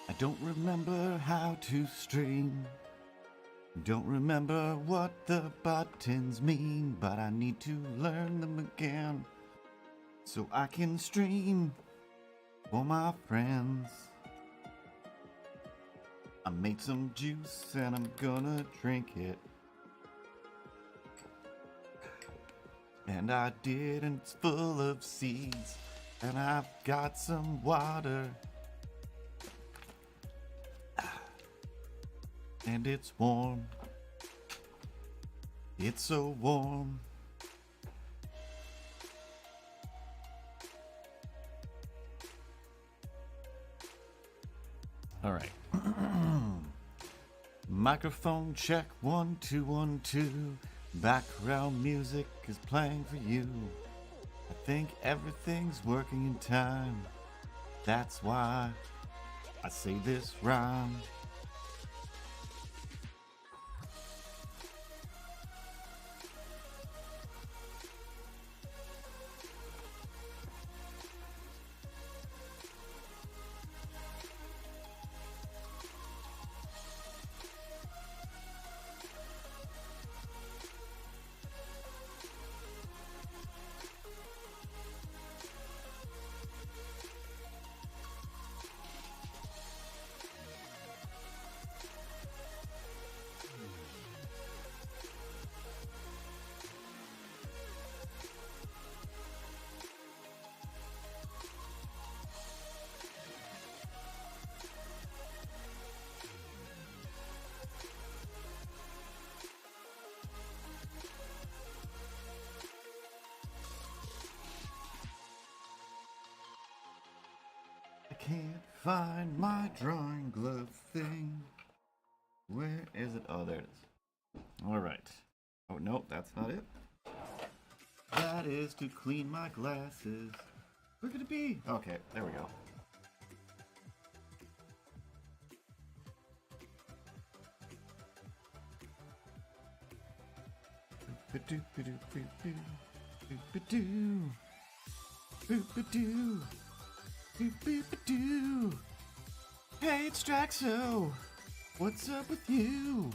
I don't remember how to stream. Don't remember what the buttons mean, but I need to learn them again so I can stream for my friends. I made some juice and I'm gonna drink it. And I did, and it's full of seeds. And I've got some water. And it's warm. It's so warm. All right. Microphone check 1 2 1 2. Background music is playing for you. I think everything's working in time. That's why I say this rhyme. I can't find my drawing glove thing. Where is it? Oh, there it is. All right. Oh, no, that's not it. That is to clean my glasses. Where could it be? Okay, there we go. Hey, it's Straxo. What's up with you?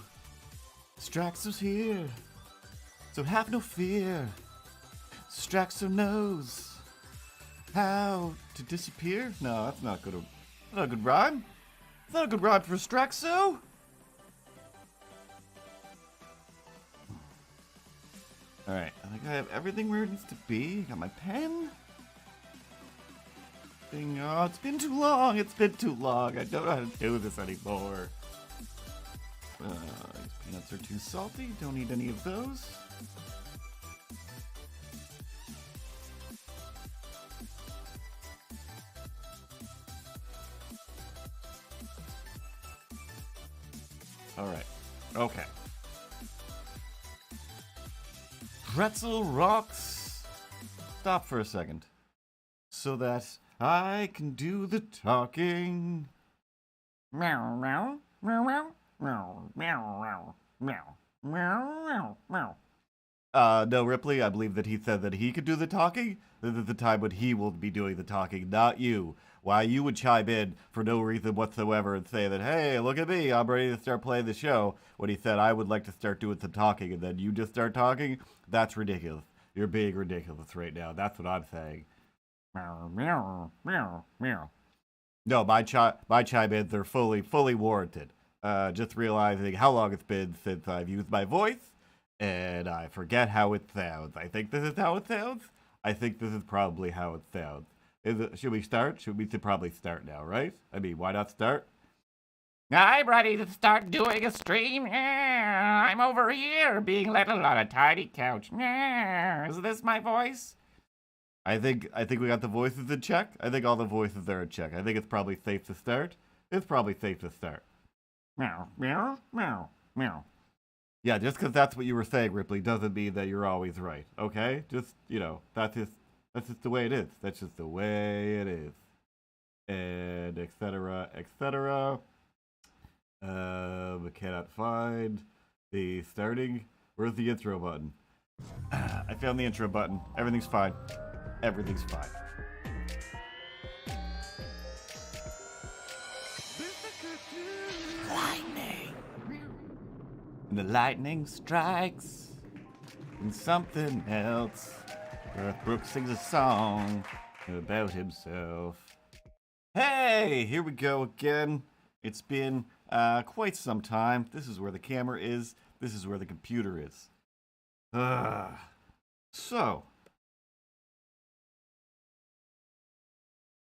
Straxo's here, so have no fear. Straxo knows how to disappear. No, that's not good. Not a good rhyme. It's not a good rhyme for Straxo. All right, I think I have everything where it needs to be. Got my pen. Oh, it's been too long. It's been too long. I don't know how to do this anymore. These peanuts are too salty. Don't need any of those. All right. Okay. Pretzel rocks. Stop for a second, so that I can do the talking. Meow meow meow meow meow meow meow meow meow. No, Ripley, I believe that he said that he could do the talking. This is the time when he will be doing the talking, not you. Why you would chime in for no reason whatsoever and say that, hey, look at me, I'm ready to start playing the show, when he said I would like to start doing some talking, and then you just start talking? That's ridiculous. You're being ridiculous right now. That's what I'm saying. Meow, meow, meow, meow. No, my chime ins are fully warranted. Just realizing how long it's been since I've used my voice, and I forget how it sounds. I think this is how it sounds. I think this is probably how it sounds. Should we start? We should probably start now, right? I mean, why not start? I'm ready to start doing a stream. Yeah, I'm over here being little on a tiny couch. Yeah, is this my voice? I think we got the voices in check. I think all the voices are in check. I think it's probably safe to start. It's probably safe to start. Meow, meow, meow, meow. Yeah, just because that's what you were saying, Ripley, doesn't mean that you're always right. Okay? Just, that's just the way it is. That's just the way it is. And etc. etc. I cannot find the starting. Where's the intro button? I found the intro button. Everything's fine. Everything's fine. This Lightning. And the lightning strikes and something else. Garth Brooks sings a song about himself. Hey, here we go again. It's been quite some time. This is where the camera is. This is where the computer is. So,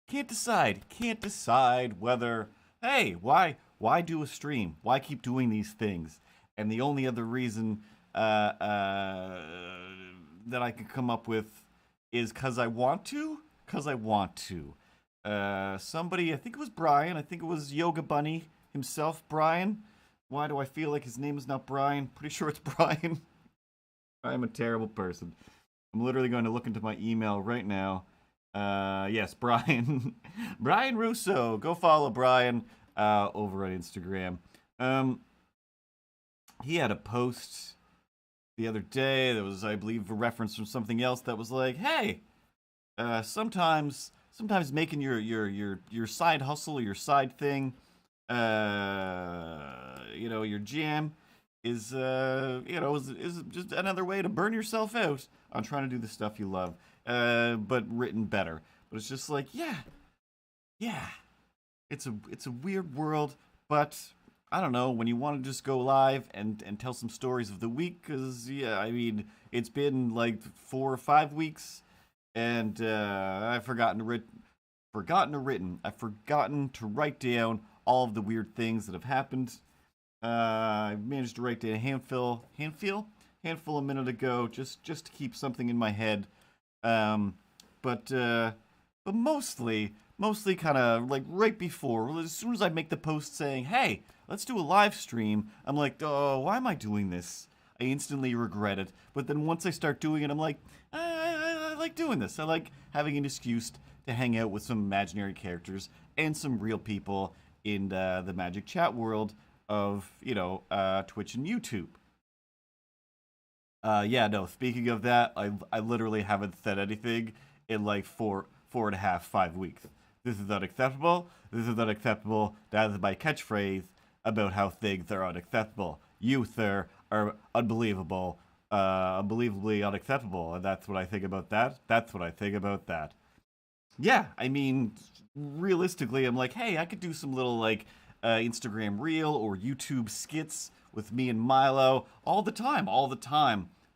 can't decide whether, hey, why do a stream? Why keep doing these things? And the only other reason that I can come up with is because I want to. Somebody, I think it was Brian. I think it was Yoga Bunny himself, Brian. Why do I feel like his name is not Brian? Pretty sure it's Brian. I'm a terrible person. I'm literally going to look into my email right now. Yes, Brian. Brian Russo. Go follow Brian over on Instagram. He had a post the other day that was, I believe, a reference from something else that was like, hey, sometimes making your side hustle, your side thing, your jam is just another way to burn yourself out on trying to do the stuff you love, but written better. But it's just like, yeah, it's a weird world, but I don't know, when you want to just go live and tell some stories of the week, because, yeah, I mean, it's been like 4 or 5 weeks, and I've forgotten to write down all of the weird things that have happened. I managed to write down a handful a minute ago, just to keep something in my head. But mostly kind of like right before, as soon as I make the post saying, hey, let's do a live stream, I'm like, oh, why am I doing this? I instantly regret it. But then once I start doing it, I'm like, I like doing this. I like having an excuse to hang out with some imaginary characters and some real people in the Magic Chat world of, Twitch and YouTube. Speaking of that, I literally haven't said anything in like 4.5, 5 weeks. This is unacceptable. That is my catchphrase about how things are unacceptable. You, sir, are unbelievably unacceptable, and that's what I think about that. Yeah, I mean, realistically, I'm like, hey, I could do some little, like, Instagram reel or YouTube skits with me and Milo all the time.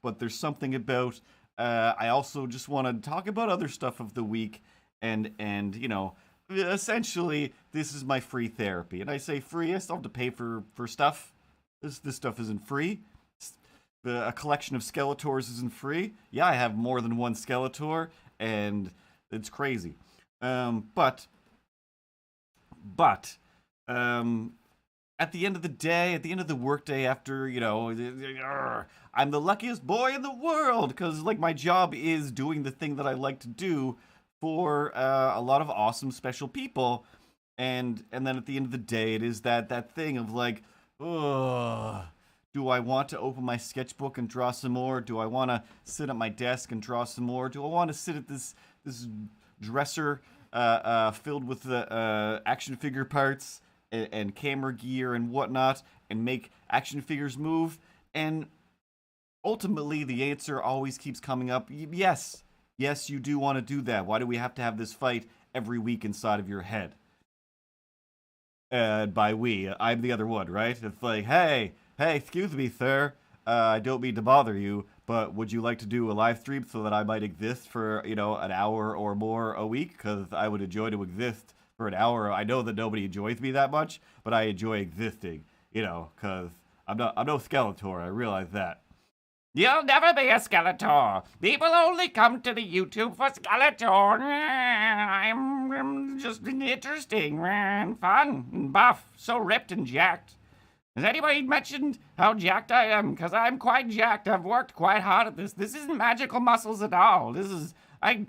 But there's something about, I also just want to talk about other stuff of the week, and essentially, this is my free therapy. And I say free, I still have to pay for stuff. This stuff isn't free. A collection of Skeletors isn't free. Yeah, I have more than one Skeletor, and it's crazy. But at the end of the day, at the end of the workday, after, I'm the luckiest boy in the world, because, like, my job is doing the thing that I like to do for a lot of awesome, special people, and then at the end of the day, it is that thing of, like, do I want to open my sketchbook and draw some more? Do I want to sit at my desk and draw some more? Do I want to sit at this dresser filled with action figure parts and camera gear and whatnot, and make action figures move? And ultimately, the answer always keeps coming up, yes, you do want to do that. Why do we have to have this fight every week inside of your head? By we, I'm the other one, right? It's like, hey, excuse me, sir. I don't mean to bother you, but would you like to do a live stream so that I might exist for, an hour or more a week? Because I would enjoy to exist for an hour. I know that nobody enjoys me that much, but I enjoy existing, because I'm no Skeletor. I realize that. You'll never be a Skeletor. People only come to the YouTube for Skeletor. I'm just interesting and fun and buff, so ripped and jacked. Has anybody mentioned how jacked I am? Because I'm quite jacked. I've worked quite hard at this. This isn't magical muscles at all. This is, I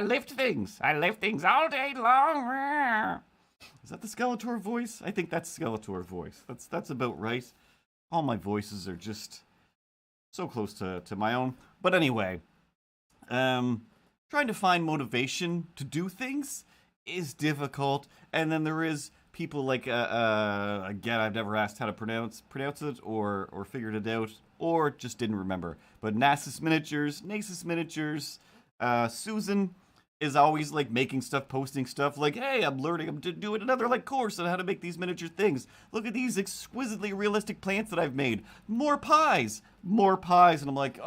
lift things. I lift things all day long. Is that the Skeletor voice? I think that's Skeletor voice. That's about right. All my voices are just so close to my own. But anyway, trying to find motivation to do things is difficult. And then there is people like again, I've never asked how to pronounce it or figured it out or just didn't remember. But Nasus Miniatures, Susan is always like making stuff, posting stuff like, hey, I'm doing another like course on how to make these miniature things. Look at these exquisitely realistic plants that I've made. More pies. And I'm like,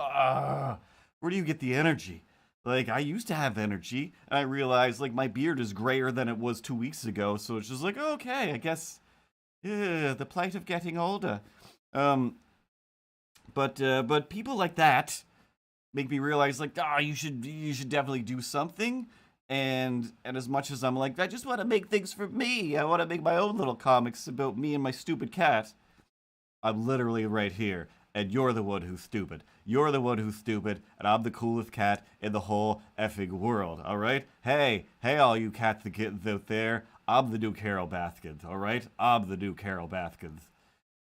where do you get the energy? Like, I used to have energy, and I realized, like, my beard is grayer than it was 2 weeks ago, so it's just like, okay, I guess, the plight of getting older. But people like that make me realize, like, you should definitely do something. And as much as I'm like, I just want to make things for me, I want to make my own little comics about me and my stupid cat. I'm literally right here, and you're the one who's stupid. You're the one who's stupid, and I'm the coolest cat in the whole effing world, alright? Hey, all you cats and kittens out there, I'm the new Carol Baskins, alright? I'm the new Carol Baskins.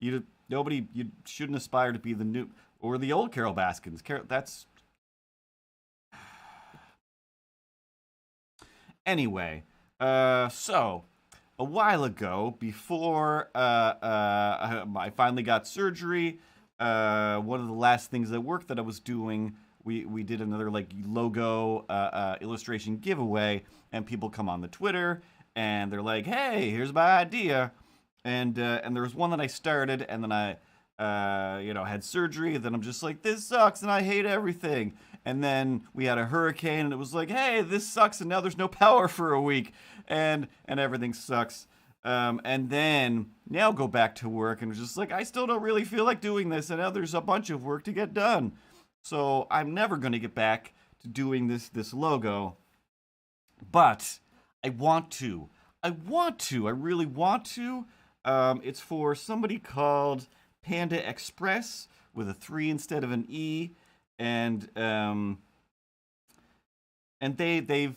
You shouldn't aspire to be the new, or the old Carol Baskins. That's... Anyway, so... A while ago, before I finally got surgery, one of the last things at work that I was doing, we did another like logo illustration giveaway, and people come on the Twitter and they're like, "Hey, here's my idea," and there was one that I started, and then I had surgery, and then I'm just like, this sucks, and I hate everything. And then we had a hurricane, and it was like, hey, this sucks, and now there's no power for a week, and everything sucks. And then now go back to work, and it's just like, I still don't really feel like doing this, and now there's a bunch of work to get done. So I'm never going to get back to doing this logo, but I want to. I really want to. It's for somebody called Panda Express with a 3 instead of an E, and they've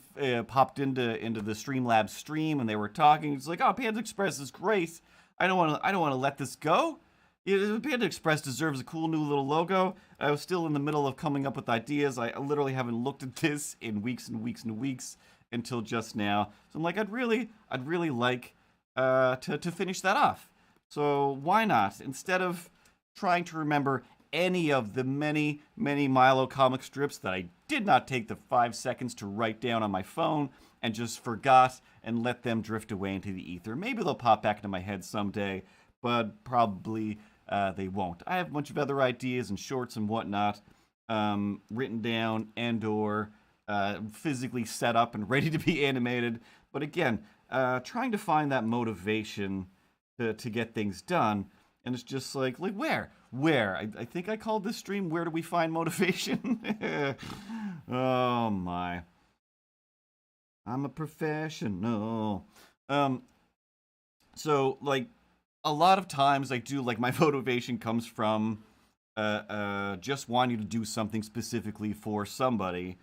popped into the Streamlabs stream, and they were talking. It's like, oh, Panda Express is great. I don't want to let this go. Panda Express deserves a cool new little logo. I was still in the middle of coming up with ideas. I literally haven't looked at this in weeks and weeks and weeks until just now. So I'm like, I'd really like to finish that off. So why not? Instead of trying to remember any of the many Milo comic strips that I did not take the 5 seconds to write down on my phone and just forgot and let them drift away into the ether. Maybe they'll pop back into my head someday, but probably they won't. I have a bunch of other ideas and shorts and whatnot written down and or physically set up and ready to be animated. But again, trying to find that motivation to get things done. And it's just like where? I think I called this stream, Where Do We Find Motivation? Oh my. I'm a professional. So, like, a lot of times I do, like, my motivation comes from just wanting to do something specifically for somebody.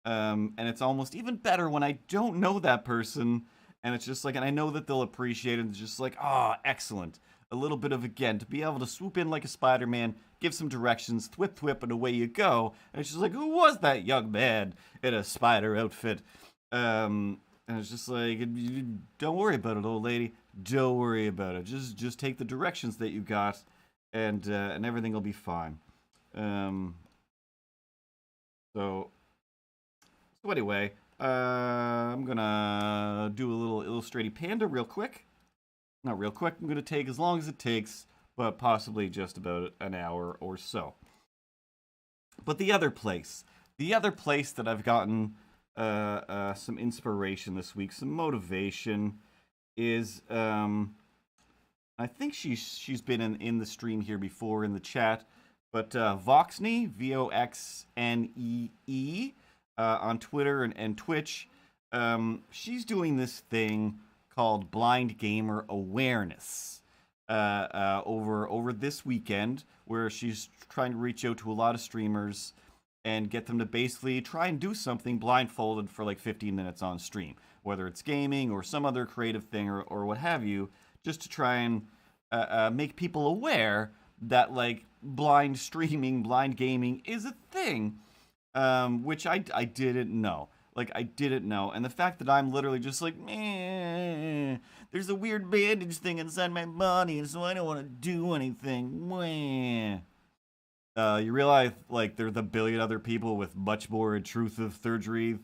And it's almost even better when I don't know that person. And it's just like, and I know that they'll appreciate it. And it's just like, excellent. A little bit of, again, to be able to swoop in like a Spider-Man, give some directions, thwip, and away you go. And it's just like, who was that young man in a spider outfit? And it's just like, don't worry about it, old lady. Don't worry about it. Just take the directions that you got, and everything will be fine. So anyway, I'm gonna do a little illustrating Panda real quick. Not real quick, I'm going to take as long as it takes, but possibly just about an hour or so. But the other place that I've gotten some inspiration this week, some motivation, is I think she's been in the stream here before in the chat, but Voxnee, Voxnee, on Twitter and Twitch, she's doing this thing called Blind Gamer Awareness over this weekend, where she's trying to reach out to a lot of streamers and get them to basically try and do something blindfolded for like 15 minutes on stream, whether it's gaming or some other creative thing or what have you, just to try and make people aware that like blind streaming, blind gaming is a thing, which I didn't know. Like, I didn't know. And the fact that I'm literally just like, meh, there's a weird bandage thing inside my body, and so I don't want to do anything. Wah. You realize, like, there's a billion other people with much more intrusive surgeries,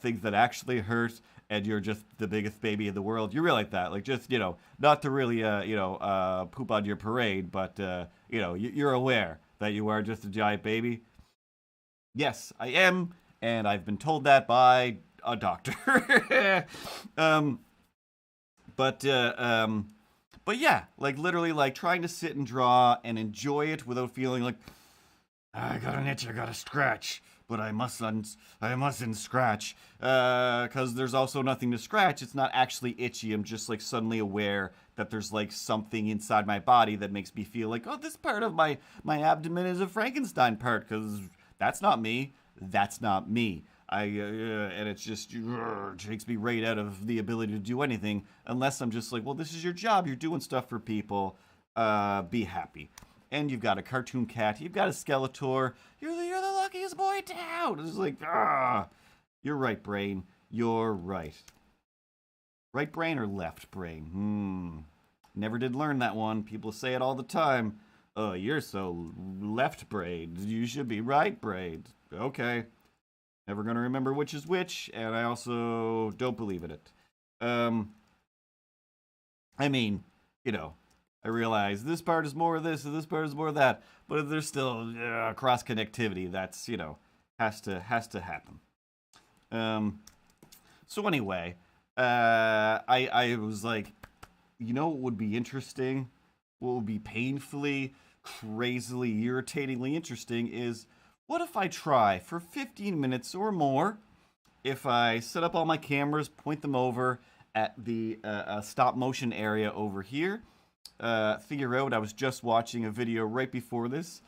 things that actually hurt, and you're just the biggest baby in the world. You realize that, like, just, not to really, poop on your parade, but, you're aware that you are just a giant baby. Yes, I am, and I've been told that by a doctor. um, but yeah, like literally, like trying to sit and draw and enjoy it without feeling like I got an itch, I got a scratch, but I mustn't scratch, because there's also nothing to scratch. It's not actually itchy. I'm just like suddenly aware that there's like something inside my body that makes me feel like, oh, this part of my abdomen is a Frankenstein part, because that's not me. That's not me. And it's just takes me right out of the ability to do anything unless I'm just like, well, this is your job. You're doing stuff for people. Be happy. And you've got a cartoon cat. You've got a Skeletor. You're the luckiest boy in town. It's like, you're right, brain. You're right. Right brain or left brain? Never did learn that one. People say it all the time. Oh, you're so left brained. You should be right brained. Okay. Never gonna remember which is which, and I also don't believe in it. I mean, I realize this part is more of this, and this part is more of that, but if there's still cross connectivity, that's has to happen. So anyway, I was like, what would be interesting? What would be painfully, crazily, irritatingly interesting is, what if I try for 15 minutes or more, if I set up all my cameras, point them over at the stop motion area over here, figure out, I was just watching a video right before this,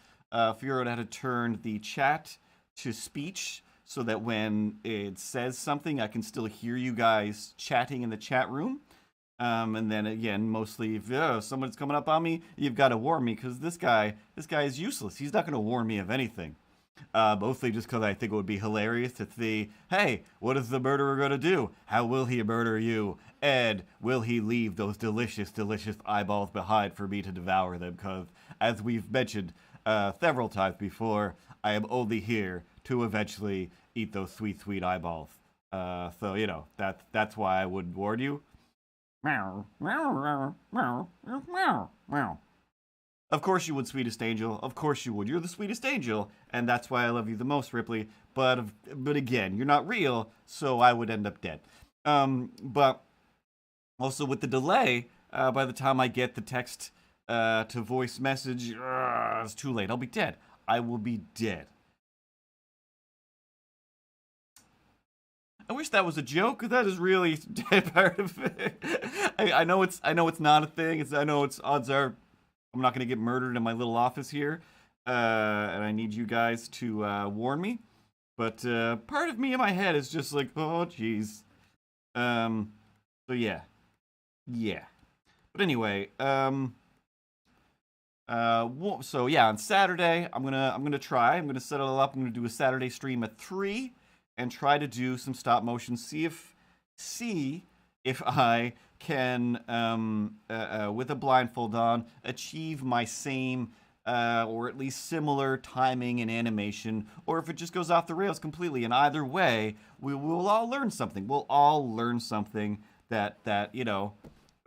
figure out how to turn the chat to speech so that when it says something, I can still hear you guys chatting in the chat room. And then again, mostly if someone's coming up on me, you've got to warn me, because this guy is useless. He's not going to warn me of anything. Mostly just because I think it would be hilarious to see, hey, what is the murderer going to do? How will he murder you? And will he leave those delicious, delicious eyeballs behind for me to devour them? Because, as we've mentioned several times before, I am only here to eventually eat those sweet, sweet eyeballs. So, that's why I would warn you. Meow, meow, meow, meow, meow, meow. Of course you would, sweetest angel. Of course you would. You're the sweetest angel, and that's why I love you the most, Ripley. But again, you're not real, so I would end up dead. But also with the delay, by the time I get the text to voice message, it's too late. I'll be dead. I will be dead. I wish that was a joke. That is really part of it. I know it's not a thing. I know it's odds are I'm not going to get murdered in my little office here, and I need you guys to warn me. But part of me in my head is just like, oh, jeez. So yeah. But anyway, so yeah, on Saturday, I'm gonna try. I'm gonna set it all up. I'm gonna do a Saturday stream at 3, and try to do some stop motion. See if I can, with a blindfold on, achieve my same, or at least similar timing and animation, or if it just goes off the rails completely. And either way, we will all learn something. We'll all learn something that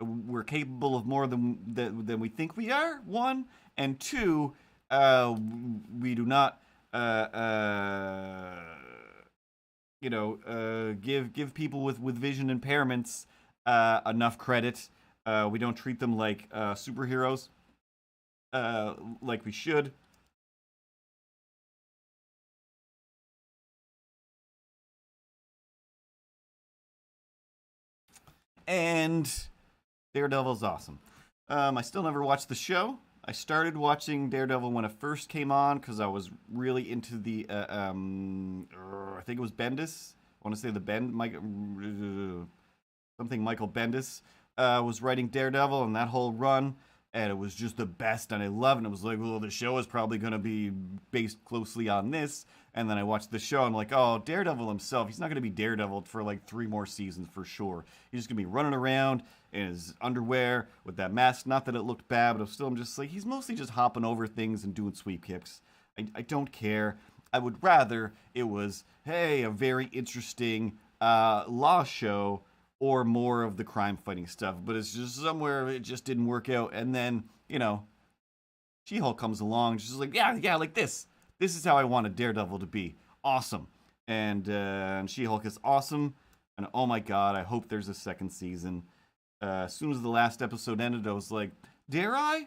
we're capable of more than we think we are. 1, and 2, we do not, give people with vision impairments enough credit. We don't treat them like superheroes, like we should. And Daredevil's awesome. I still never watched the show. I started watching Daredevil when it first came on because I was really into the, I think it was Bendis. I want to say Michael Bendis was writing Daredevil and that whole run, and it was just the best, and I loved it. And it was like, well, the show is probably going to be based closely on this. And then I watched the show, and I'm like, oh, Daredevil himself, he's not going to be Daredevil for like 3 more seasons for sure. He's just going to be running around in his underwear with that mask. Not that it looked bad, but I'm just like, he's mostly just hopping over things and doing sweep kicks. I don't care. I would rather it was, hey, a very interesting law show or more of the crime fighting stuff. But it's just somewhere it just didn't work out. And then, She-Hulk comes along. She's like, yeah, like this. This is how I wanted Daredevil to be. Awesome. And She-Hulk is awesome. And oh my god, I hope there's a second season. As soon as the last episode ended, I was like, dare I?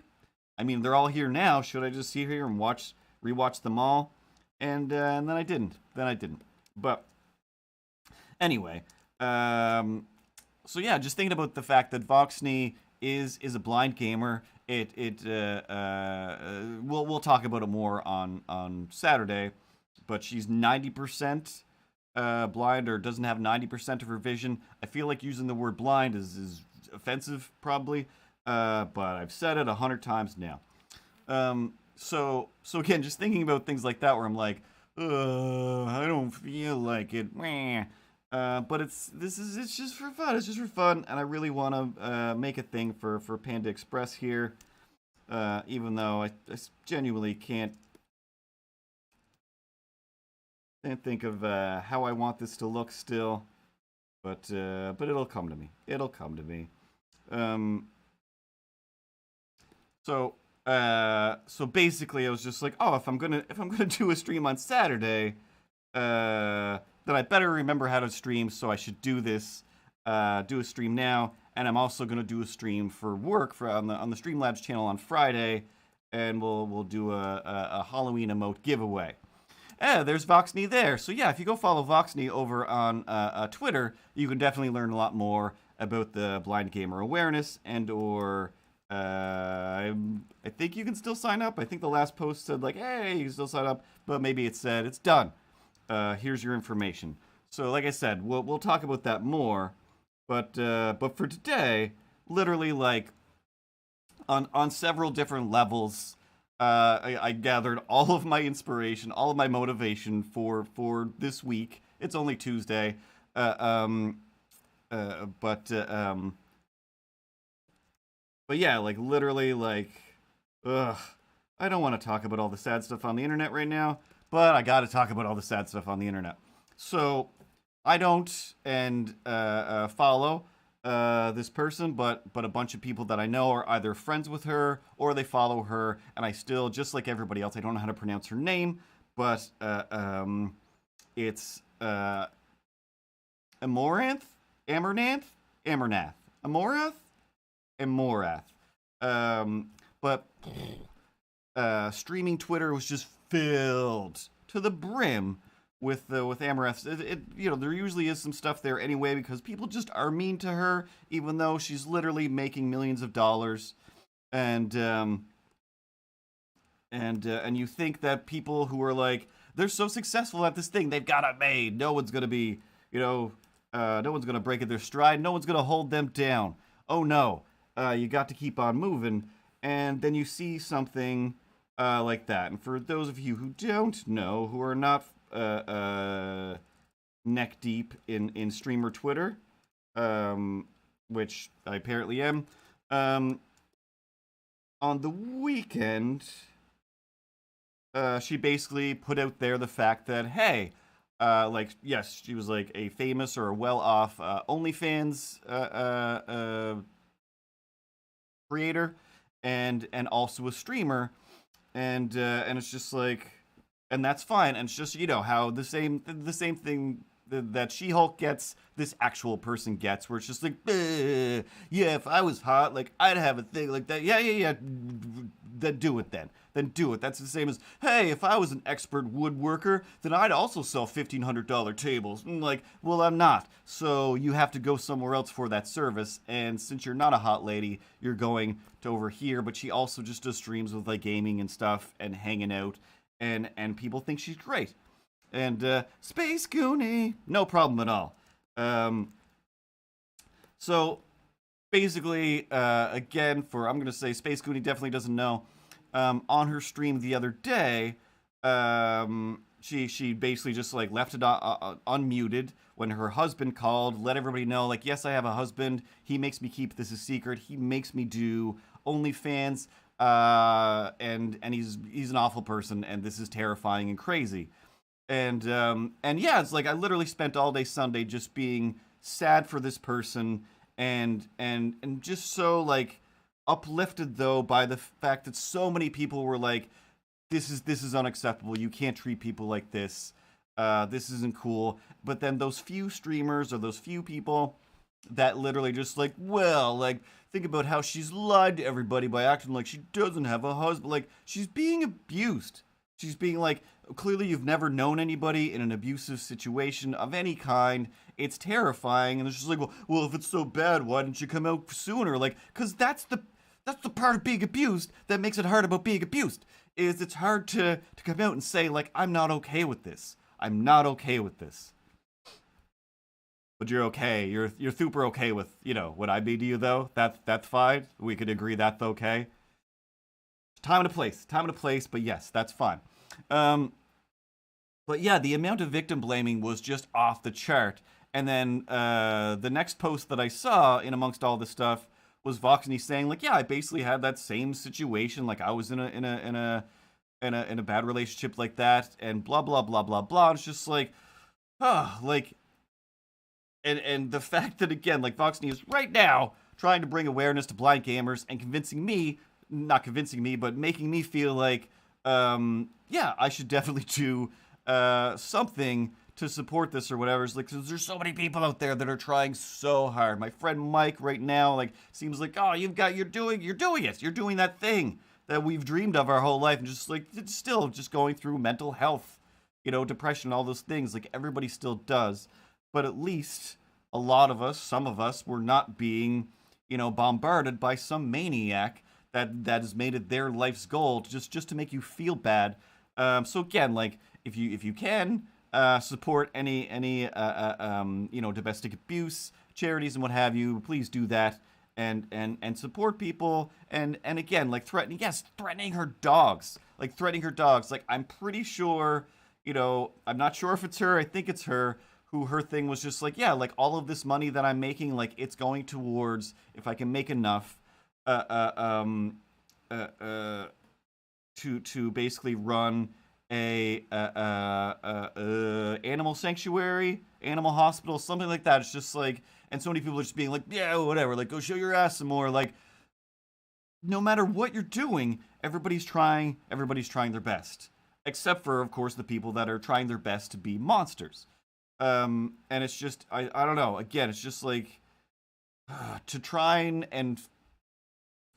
I mean, they're all here now. Should I just sit here and rewatch them all? And then I didn't. But anyway, so yeah, just thinking about the fact that Voxney is a blind gamer. We'll talk about it more on Saturday, but she's 90% blind, or doesn't have 90% of her vision. I feel like using the word blind is offensive, probably, but I've said it 100 times now. So again, just thinking about things like that, where I'm like, I don't feel like it. But it's just for fun. It's just for fun, and I really want to make a thing for Panda Express here. Even though I genuinely can't think of how I want this to look still, but it'll come to me. It'll come to me. So basically, I was just like, oh, if I'm gonna do a stream on Saturday, then I better remember how to stream. So I should do this, do a stream now, and I'm also gonna do a stream for work on the Streamlabs channel on Friday, and we'll do a Halloween emote giveaway. There's Voxney there. So yeah, if you go follow Voxney over on Twitter, you can definitely learn a lot more about the blind gamer awareness, or I think you can still sign up. I think the last post said like, hey, you can still sign up, but maybe it said it's done. Here's your information. So like I said, we'll talk about that more, but for today, literally like on several different levels, I gathered all of my inspiration, all of my motivation for this week. It's only Tuesday, but yeah, like literally, like, I don't want to talk about all the sad stuff on the internet right now, but I got to talk about all the sad stuff on the internet. So I don't follow this person, but a bunch of people that I know are either friends with her or they follow her, and I still, just like everybody else, I don't know how to pronounce her name, but it's Amoranth, Amorath. But streaming Twitter was just filled to the brim with Amaranth. There usually is some stuff there anyway, because people just are mean to her, even though she's literally making millions of dollars. And you think that people who are like, they're so successful at this thing, they've got it made. No one's gonna be, no one's gonna break at their stride. No one's gonna hold them down. Oh no, you got to keep on moving. And then you see something like that. And for those of you who don't know, who are not neck deep in streamer Twitter, which I apparently am, on the weekend, she basically put out there the fact that, hey, yes, she was like a famous or a well-off OnlyFans creator, and also a streamer, and it's just like, and that's fine, and it's just, how the same thing that She-Hulk gets, this actual person gets, where it's just like, yeah, if I was hot, like, I'd have a thing like that. Yeah, then do it then. Then do it. That's the same as, hey, if I was an expert woodworker, then I'd also sell $1,500 tables. And like, well, I'm not. So you have to go somewhere else for that service. And since you're not a hot lady, you're going to over here. But she also just does streams with like gaming and stuff and hanging out. And people think she's great. And Space Goonie, no problem at all. So basically, again, I'm going to say Space Goonie definitely doesn't know. On her stream the other day, she basically just like left it unmuted when her husband called, let everybody know, like, yes, I have a husband. He makes me keep this a secret. He makes me do OnlyFans, and he's an awful person, and this is terrifying and crazy. And yeah, it's like I literally spent all day Sunday just being sad for this person, and just so like uplifted though by the fact that so many people were like, this is unacceptable. You can't treat people like this. This isn't cool. But then those few streamers or those few people that literally just like, well, like, think about how she's lied to everybody by acting like she doesn't have a husband. Like, she's being abused. She's being like, clearly you've never known anybody in an abusive situation of any kind. It's terrifying. And it's just like, well, if it's so bad, why didn't you come out sooner? Like, because that's the part of being abused that makes it hard about being abused. Is it's hard to come out and say, like, I'm not okay with this. I'm not okay with this. But you're okay. You're super okay with, what I be to you, though. That's fine. We could agree that's okay. Time and a place, but yes, that's fine. But yeah, the amount of victim blaming was just off the chart. And then the next post that I saw in amongst all this stuff was Voxney saying, like, yeah, I basically had that same situation. Like, I was in a bad relationship like that, and blah blah blah blah blah. And it's just like, like, and the fact that again, like, Voxney is right now trying to bring awareness to blind gamers and not convincing me, but making me feel like, yeah, I should definitely do something to support this or whatever. It's like, cause there's so many people out there that are trying so hard. My friend Mike right now, like, seems like, oh, you're doing it. You're doing that thing that we've dreamed of our whole life, and just like, it's still just going through mental health, depression, all those things. Like, everybody still does, but at least a lot of us, some of us, were not being, bombarded by some maniac that has made it their life's goal to just to make you feel bad. So again, like, if you can, support any domestic abuse charities and what have you, please do that, and support people, and again, like, threatening her dogs. Like, I'm pretty sure, I'm not sure if it's her, I think it's her, who her thing was just like, yeah, like, all of this money that I'm making, like, it's going towards, if I can make enough, to basically run a animal sanctuary, animal hospital, something like that. It's just like, and so many people are just being like, yeah, whatever, like, go show your ass some more. Like, no matter what you're doing, everybody's trying their best, except for, of course, the people that are trying their best to be monsters. And it's just, I don't know, again, it's just like, to try and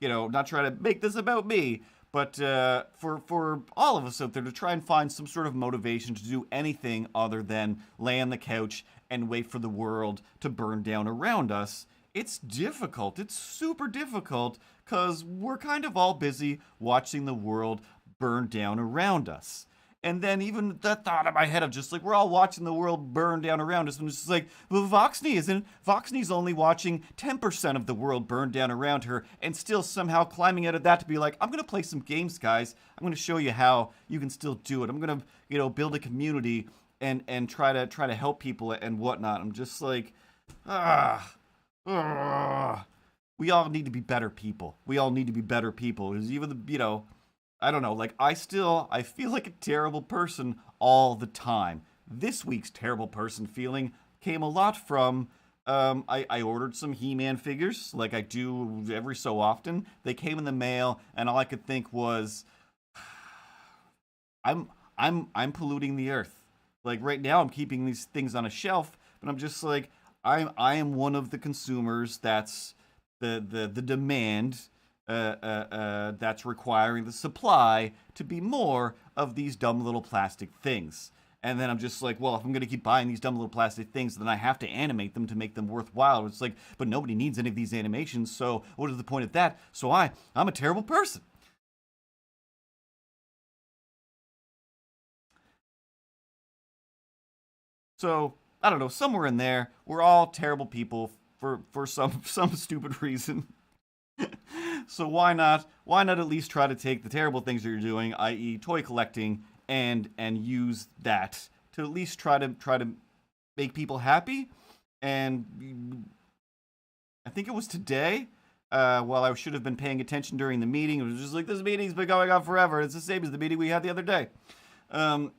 not try to make this about me, but for all of us out there to try and find some sort of motivation to do anything other than lay on the couch and wait for the world to burn down around us, it's difficult. It's super difficult, because we're kind of all busy watching the world burn down around us. And then even the thought in my head of just like, we're all watching the world burn down around us, and it's just like, well, Voxney isn't. Voxney's only watching 10% of the world burn down around her, and still somehow climbing out of that to be like, I'm gonna play some games, guys. I'm gonna show you how you can still do it. I'm gonna, build a community and try to help people and whatnot. I'm just like, we all need to be better people. Because even the, I don't know, like, I feel like a terrible person all the time. This week's terrible person feeling came a lot from, I ordered some He-Man figures, like I do every so often. They came in the mail, and all I could think was, I'm polluting the earth. Like, right now, I'm keeping these things on a shelf, but I'm just like, I am one of the consumers that's the demand, that's requiring the supply to be more of these dumb little plastic things. And then I'm just like, well, if I'm going to keep buying these dumb little plastic things, then I have to animate them to make them worthwhile. It's like, but nobody needs any of these animations, so what is the point of that? So I'm a terrible person. So, I don't know, somewhere in there, we're all terrible people for some stupid reason. So why not at least try to take the terrible things that you're doing, i.e. toy collecting, and use that to at least try to make people happy. And I think it was today. While I should have been paying attention during the meeting, it was just like, this meeting's been going on forever. It's the same as the meeting we had the other day. I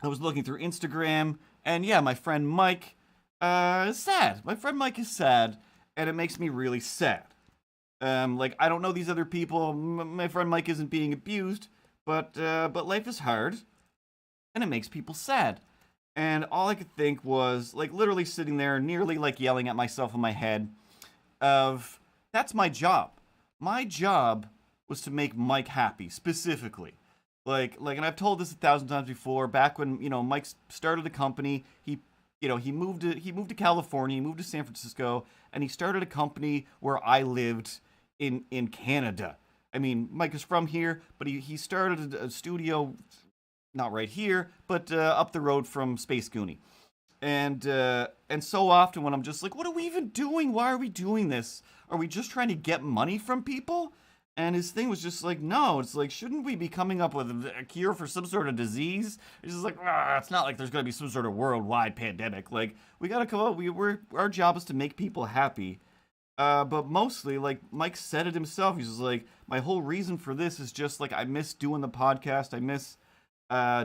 was looking through Instagram, and yeah, my friend Mike is sad. My friend Mike is sad, and it makes me really sad. Like, I don't know these other people. My friend Mike isn't being abused, but life is hard, and it makes people sad. And all I could think was, like, literally sitting there, nearly like yelling at myself in my head, of that's my job. My job was to make Mike happy, specifically. And I've told this 1,000 times before. Back when Mike started a company, he moved to California, he moved to San Francisco, and he started a company where I lived in Canada. I mean, Mike is from here, but he started a studio, not right here, but up the road from Space Goonie. And so often when I'm just like, what are we even doing? Why are we doing this? Are we just trying to get money from people? And his thing was just like, no, it's like, shouldn't we be coming up with a cure for some sort of disease? It's just like, it's not like there's going to be some sort of worldwide pandemic. Like, we got to come up, our job is to make people happy. But mostly, like, Mike said it himself. He's just like, my whole reason for this is just, like, I miss doing the podcast. I miss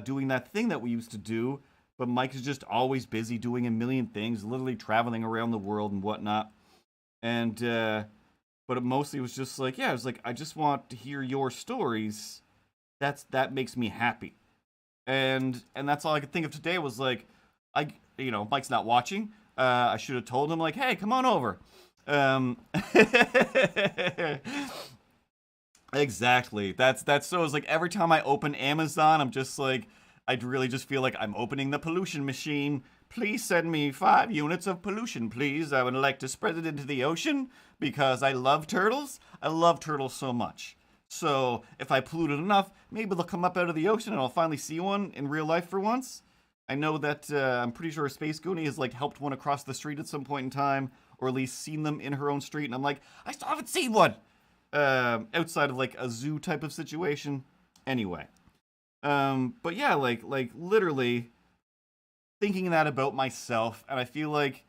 doing that thing that we used to do. But Mike is just always busy doing a million things, literally traveling around the world and whatnot. And, but it mostly was just like, yeah, it was like, I just want to hear your stories. That makes me happy. And that's all I could think of today was like, Mike's not watching. I should have told him, like, hey, come on over. Exactly. That's so it's like every time I open Amazon, I'm just like, I'd really just feel like I'm opening the pollution machine. Please send me 5 units of pollution, please. I would like to spread it into the ocean because I love turtles. I love turtles so much. So if I pollute it enough, maybe they'll come up out of the ocean and I'll finally see one in real life for once. I know that I'm pretty sure Space Goonie has like helped one across the street at some point in time, or at least seen them in her own street. And I'm like, I still haven't seen one outside of like a zoo type of situation. Anyway. But yeah, like literally thinking that about myself, and I feel like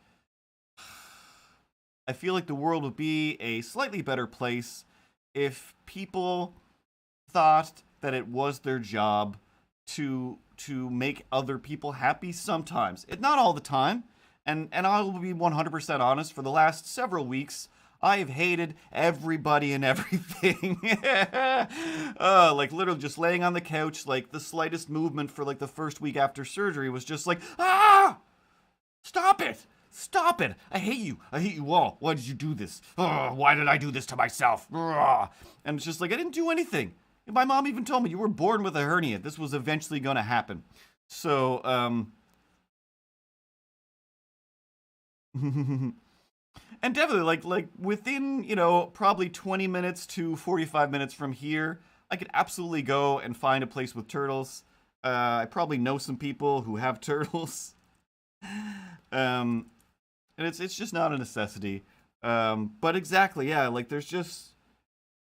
the world would be a slightly better place if people thought that it was their job to make other people happy sometimes. Not all the time. And I will be 100% honest, for the last several weeks, I've hated everybody and everything. Like literally just laying on the couch, like the slightest movement for like the first week after surgery was just like, stop it. Stop it. I hate you. I hate you all. Why did you do this? Why did I do this to myself? And it's just like, I didn't do anything. My mom even told me, you were born with a hernia. This was eventually going to happen. So, and definitely, like within, probably 20 minutes to 45 minutes from here, I could absolutely go and find a place with turtles. I probably know some people who have turtles. And it's just not a necessity. But exactly, yeah, like there's just,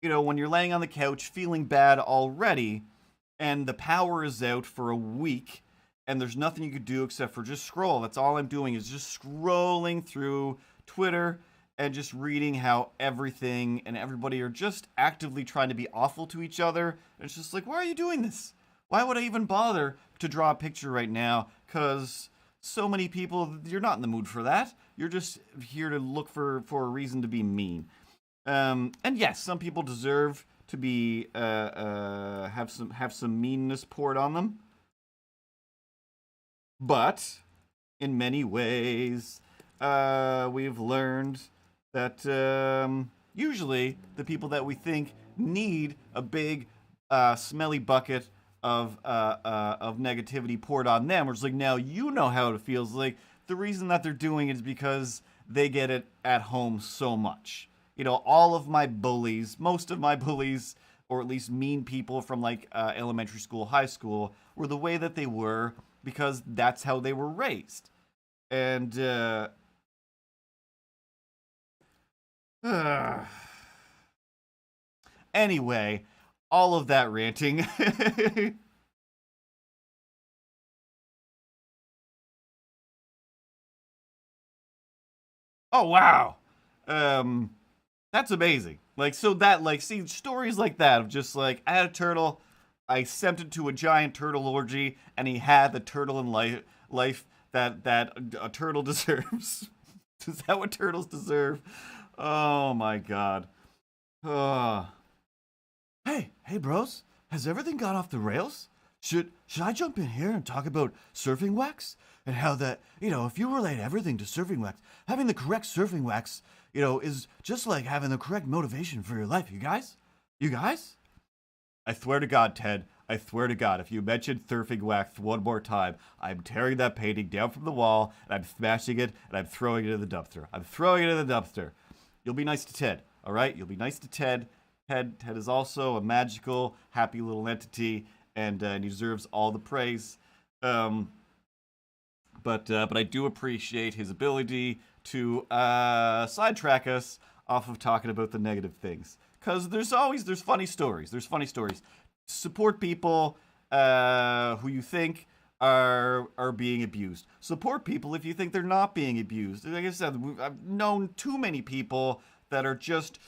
when you're laying on the couch feeling bad already, and the power is out for a week, and there's nothing you could do except for just scroll. That's all I'm doing is just scrolling through Twitter and just reading how everything and everybody are just actively trying to be awful to each other. And it's just like, why are you doing this? Why would I even bother to draw a picture right now? Because so many people, you're not in the mood for that. You're just here to look for a reason to be mean. And yes, some people deserve to be have some meanness poured on them. But in many ways, we've learned that usually the people that we think need a big, smelly bucket of negativity poured on them, we're just like, now you know how it feels. Like the reason that they're doing it is because they get it at home so much. All of my bullies, most of my bullies, or at least mean people from like elementary school, high school, were the way that they were because that's how they were raised. And anyway, all of that ranting Oh wow. Um, that's amazing. Like so that like see stories like that of just like I had a turtle, I sent it to a giant turtle orgy, and he had the turtle in life that a turtle deserves. Is that what turtles deserve? Oh my god. Uh, hey bros, has everything got off the rails? Should I jump in here and talk about surfing wax and how that if you relate everything to surfing wax, having the correct surfing wax, is just like having the correct motivation for your life. You guys. I swear to God, Ted. I swear to God, if you mention surfing wax one more time, I'm tearing that painting down from the wall and I'm smashing it and I'm throwing it in the dumpster. I'm throwing it in the dumpster. You'll be nice to Ted, all right? You'll be nice to Ted. Ted is also a magical, happy little entity, and he deserves all the praise. Um, but I do appreciate his ability to sidetrack us off of talking about the negative things. Because there's funny stories. There's funny stories. Support people who you think are being abused. Support people if you think they're not being abused. Like I said, I've known too many people that are just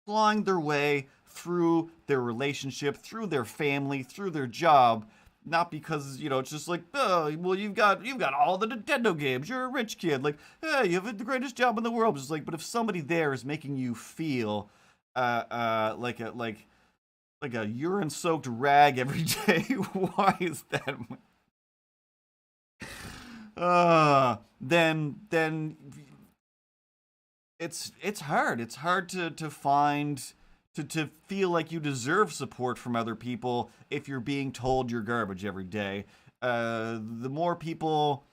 clawing their way through their relationship, through their family, through their job, not because it's just like, oh, well, you've got all the Nintendo games, you're a rich kid, like, hey, you have the greatest job in the world. Just like, but if somebody there is making you feel like a urine soaked rag every day, why is that? Then it's hard. It's hard to find to feel like you deserve support from other people if you're being told you're garbage every day. The more people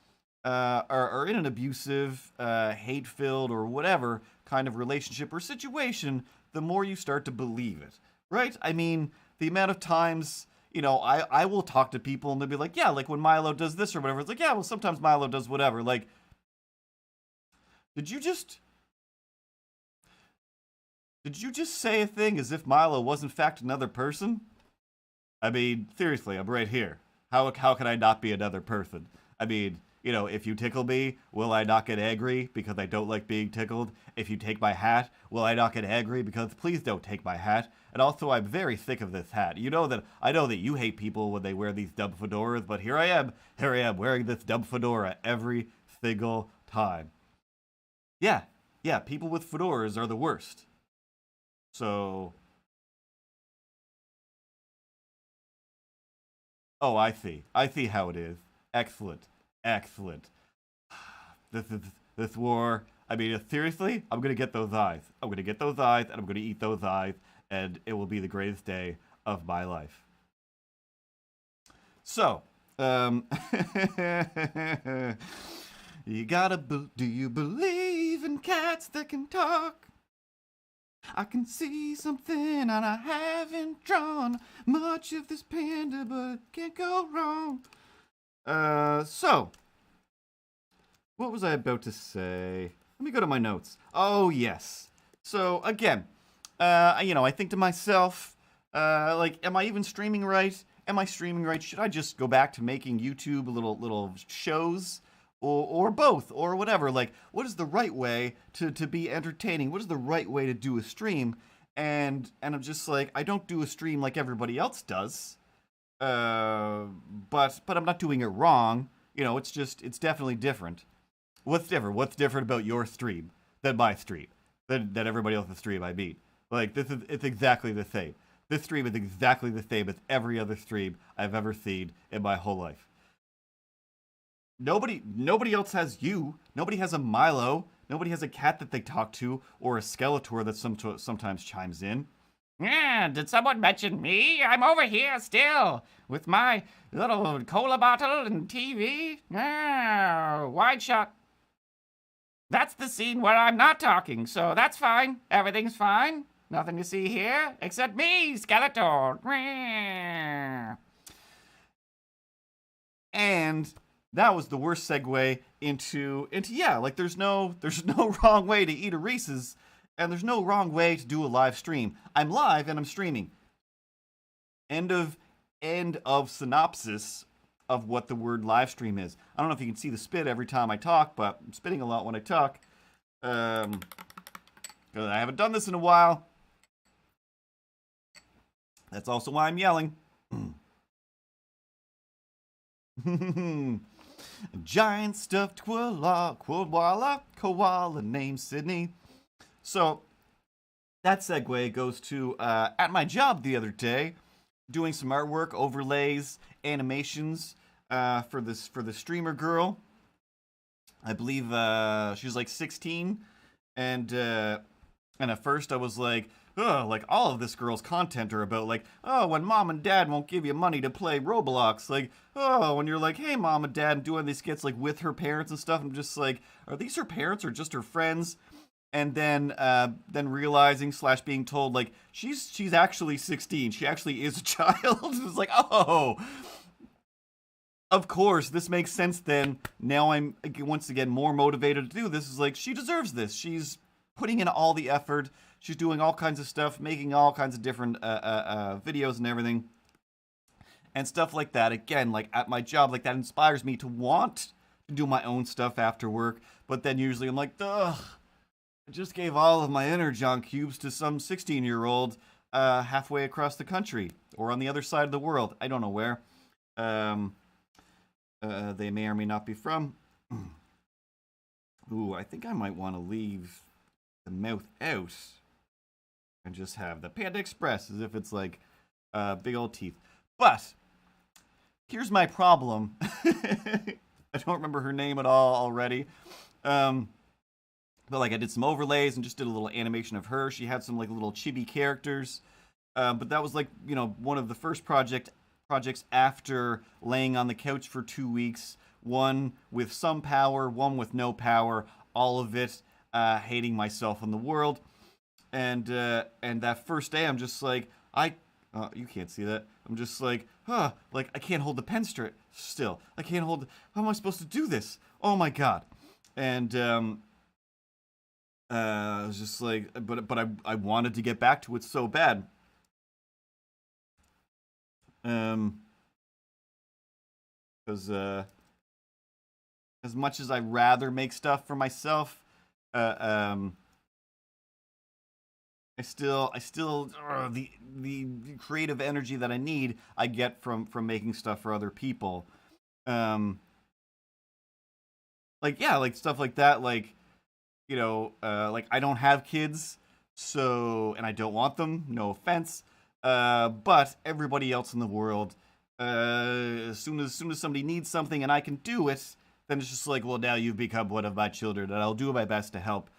are in an abusive, hate filled, or whatever kind of relationship or situation, the more you start to believe it, right? I mean, the amount of times. I will talk to people and they'll be like, yeah, like when Milo does this or whatever. It's like, yeah, well, sometimes Milo does whatever. Like, did you just Did you just say a thing as if Milo was in fact another person? I mean, seriously, I'm right here. How can I not be another person? I mean, if you tickle me, will I not get angry because I don't like being tickled? If you take my hat, will I not get angry because please don't take my hat? And also, I'm very sick of this hat. I know that you hate people when they wear these dumb fedoras, but here I am wearing this dumb fedora every single time. Yeah, yeah, people with fedoras are the worst. So, oh, I see how it is. Excellent, excellent. This is this war. I mean, seriously, I'm gonna get those eyes. I'm gonna get those eyes, and I'm gonna eat those eyes, and it will be the greatest day of my life. So, do you believe in cats that can talk? I can see something and I haven't drawn much of this panda, but can't go wrong. So, what was I about to say? Let me go to my notes. Oh, yes. So, again, I think to myself, like, am I even streaming right? Am I streaming right? Should I just go back to making YouTube little shows? Or both, or whatever. Like, what is the right way to be entertaining? What is the right way to do a stream? And I'm just like, I don't do a stream like everybody else does. Uh, but I'm not doing it wrong. It's definitely different. What's different? What's different about your stream than my stream? Than everybody else's stream I meet? Like it's exactly the same. This stream is exactly the same as every other stream I've ever seen in my whole life. Nobody else has you. Nobody has a Milo. Nobody has a cat that they talk to or a Skeletor that sometimes chimes in. Yeah, did someone mention me? I'm over here still with my little cola bottle and TV. Yeah, wide shot. That's the scene where I'm not talking, so that's fine. Everything's fine. Nothing to see here except me, Skeletor. And that was the worst segue into yeah, like there's no wrong way to eat a Reese's, and there's no wrong way to do a live stream. I'm live and I'm streaming. End of synopsis of what the word live stream is. I don't know if you can see the spit every time I talk, but I'm spitting a lot when I talk. 'Cause I haven't done this in a while. That's also why I'm yelling. Giant stuffed koala named Sydney. So that segue goes to at my job the other day, doing some artwork, overlays, animations for the streamer girl. I believe she was like 16, and at first I was like, ugh, like all of this girl's content are about like, oh, when mom and dad won't give you money to play Roblox, like, oh, when you're like, hey, mom and dad, and doing these skits like with her parents and stuff. I'm just like, are these her parents or just her friends? And then realizing / being told like she's actually 16, she actually is a child. It was like, oh, of course, this makes sense then. Now I'm once again more motivated to do this. Is like, she deserves this. She's putting in all the effort. She's doing all kinds of stuff, making all kinds of different videos and everything. And stuff like that. Again, like at my job, like that inspires me to want to do my own stuff after work. But then usually I'm like, ugh, I just gave all of my Energon cubes to some 16-year-old halfway across the country. Or on the other side of the world. I don't know where. They may or may not be from. Ooh, I think I might want to leave the mouth out and just have the Panda Express as if it's like big old teeth. But here's my problem. I don't remember her name at all already. But like I did some overlays and just did a little animation of her. She had some like little chibi characters. But that was like, you know, one of the first projects after laying on the couch for 2 weeks, one with some power, one with no power, all of it hating myself and the world. And that first day, I'm just like, you can't see that. I'm just like, like I can't hold the pen straight still. I can't hold. How am I supposed to do this? Oh my god! And I was just like, but I wanted to get back to it so bad. Because as much as I rather make stuff for myself, I still the creative energy that I need I get from making stuff for other people. Like yeah, like stuff like that, like you know, like I don't have kids, so and I don't want them, no offense. But everybody else in the world, as soon as somebody needs something and I can do it, then it's just like, well, now you've become one of my children, and I'll do my best to help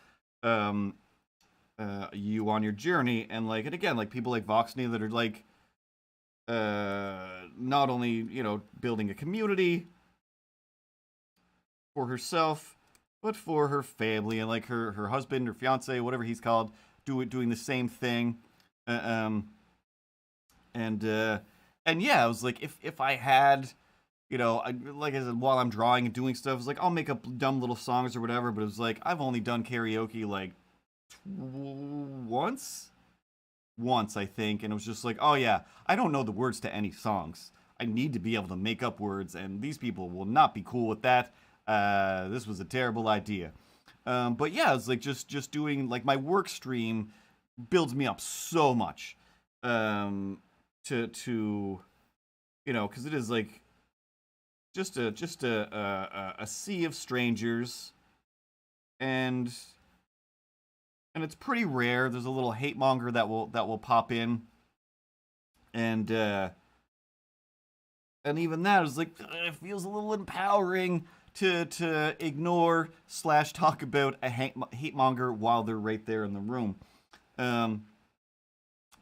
you on your journey. And like, and again, like people like Voxney that are like, not only you know building a community for herself, but for her family and like her husband or fiance, whatever he's called, doing the same thing. And yeah, I was like, if I had, you know, like I said, while I'm drawing and doing stuff, it's like I'll make up dumb little songs or whatever. But it was like I've only done karaoke like once, I think, and it was just like, oh yeah, I don't know the words to any songs. I need to be able to make up words, and these people will not be cool with that. This was a terrible idea. But yeah, it's like just doing like my work stream builds me up so much. To you know, because it is like just a sea of strangers, and it's pretty rare. There's a little hate monger that will pop in, and even that is like it feels a little empowering to ignore / talk about a hate monger while they're right there in the room.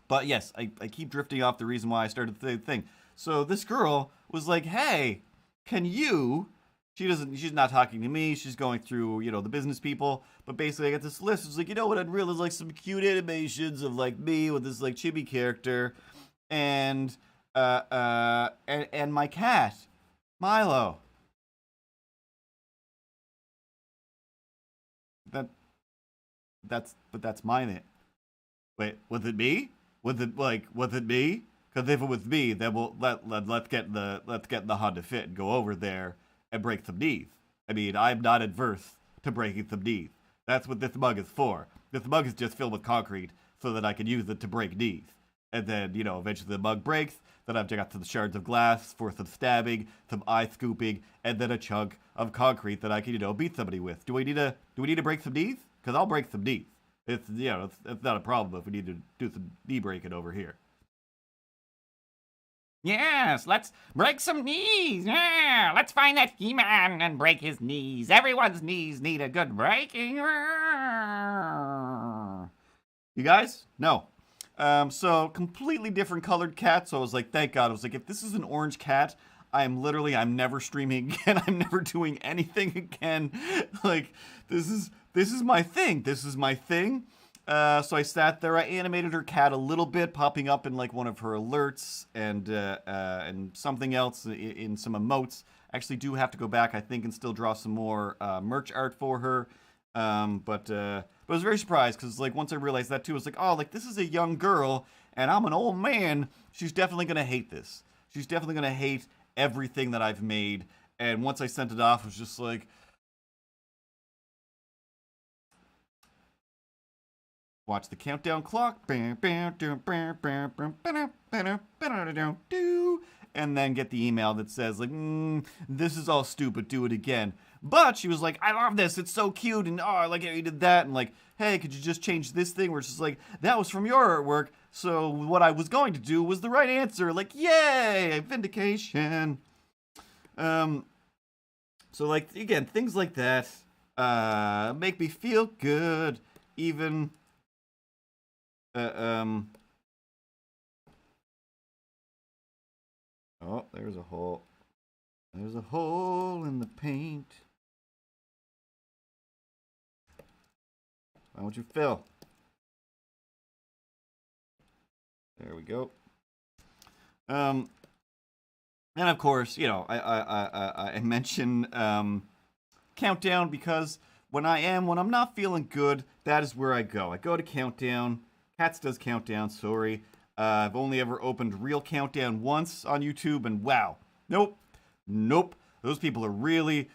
But yes, I keep drifting off the reason why I started the thing. So this girl was like, hey, can you... She's not talking to me. She's going through, you know, the business people. But basically, I got this list. It's like, you know what? I'd really like some cute animations of like me with this like chibi character, and my cat, Milo. That's mine. Wait, was it me? Was it me? Because if it was me, then let's get the Honda Fit and go over there and break some teeth. I mean, I'm not adverse to breaking some teeth. That's what this mug is for. This mug is just filled with concrete so that I can use it to break knees. And then, eventually the mug breaks. Then I've got some shards of glass for some stabbing, some eye scooping, and then a chunk of concrete that I can, beat somebody with. Do we need to break some knees? Because I'll break some knees. It's not a problem if we need to do some knee breaking over here. Yes, let's break some knees. Yeah, let's find that He-Man and break his knees. Everyone's knees need a good breaking. You guys? No. So completely different colored cat. So I was like, thank God. I was like, if this is an orange cat, I'm never streaming again. I'm never doing anything again. Like, this is my thing. This is my thing. So I sat there. I animated her cat a little bit, popping up in like one of her alerts and something else in some emotes. Actually, do have to go back, I think, and still draw some more merch art for her. But I was very surprised because like once I realized that too, I was like, oh, like this is a young girl and I'm an old man. She's definitely gonna hate this. She's definitely gonna hate everything that I've made. And once I sent it off, it was just like, watch the countdown clock, and then get the email that says like, this is all stupid, do it again. But she was like, I love this, it's so cute, and oh, I like how you did that, and like, hey, could you just change this thing? Where it's just like, that was from your artwork, so what I was going to do was the right answer. Like, yay, vindication. So like, again, things like that make me feel good, even oh, there's a hole. There's a hole in the paint. Why don't you fill? There we go. And of course, I mention Countdown because when I'm not feeling good, that is where I go. I go to Countdown. Cats does Countdown, sorry. I've only ever opened Real Countdown once on YouTube, and wow. Nope. Those people are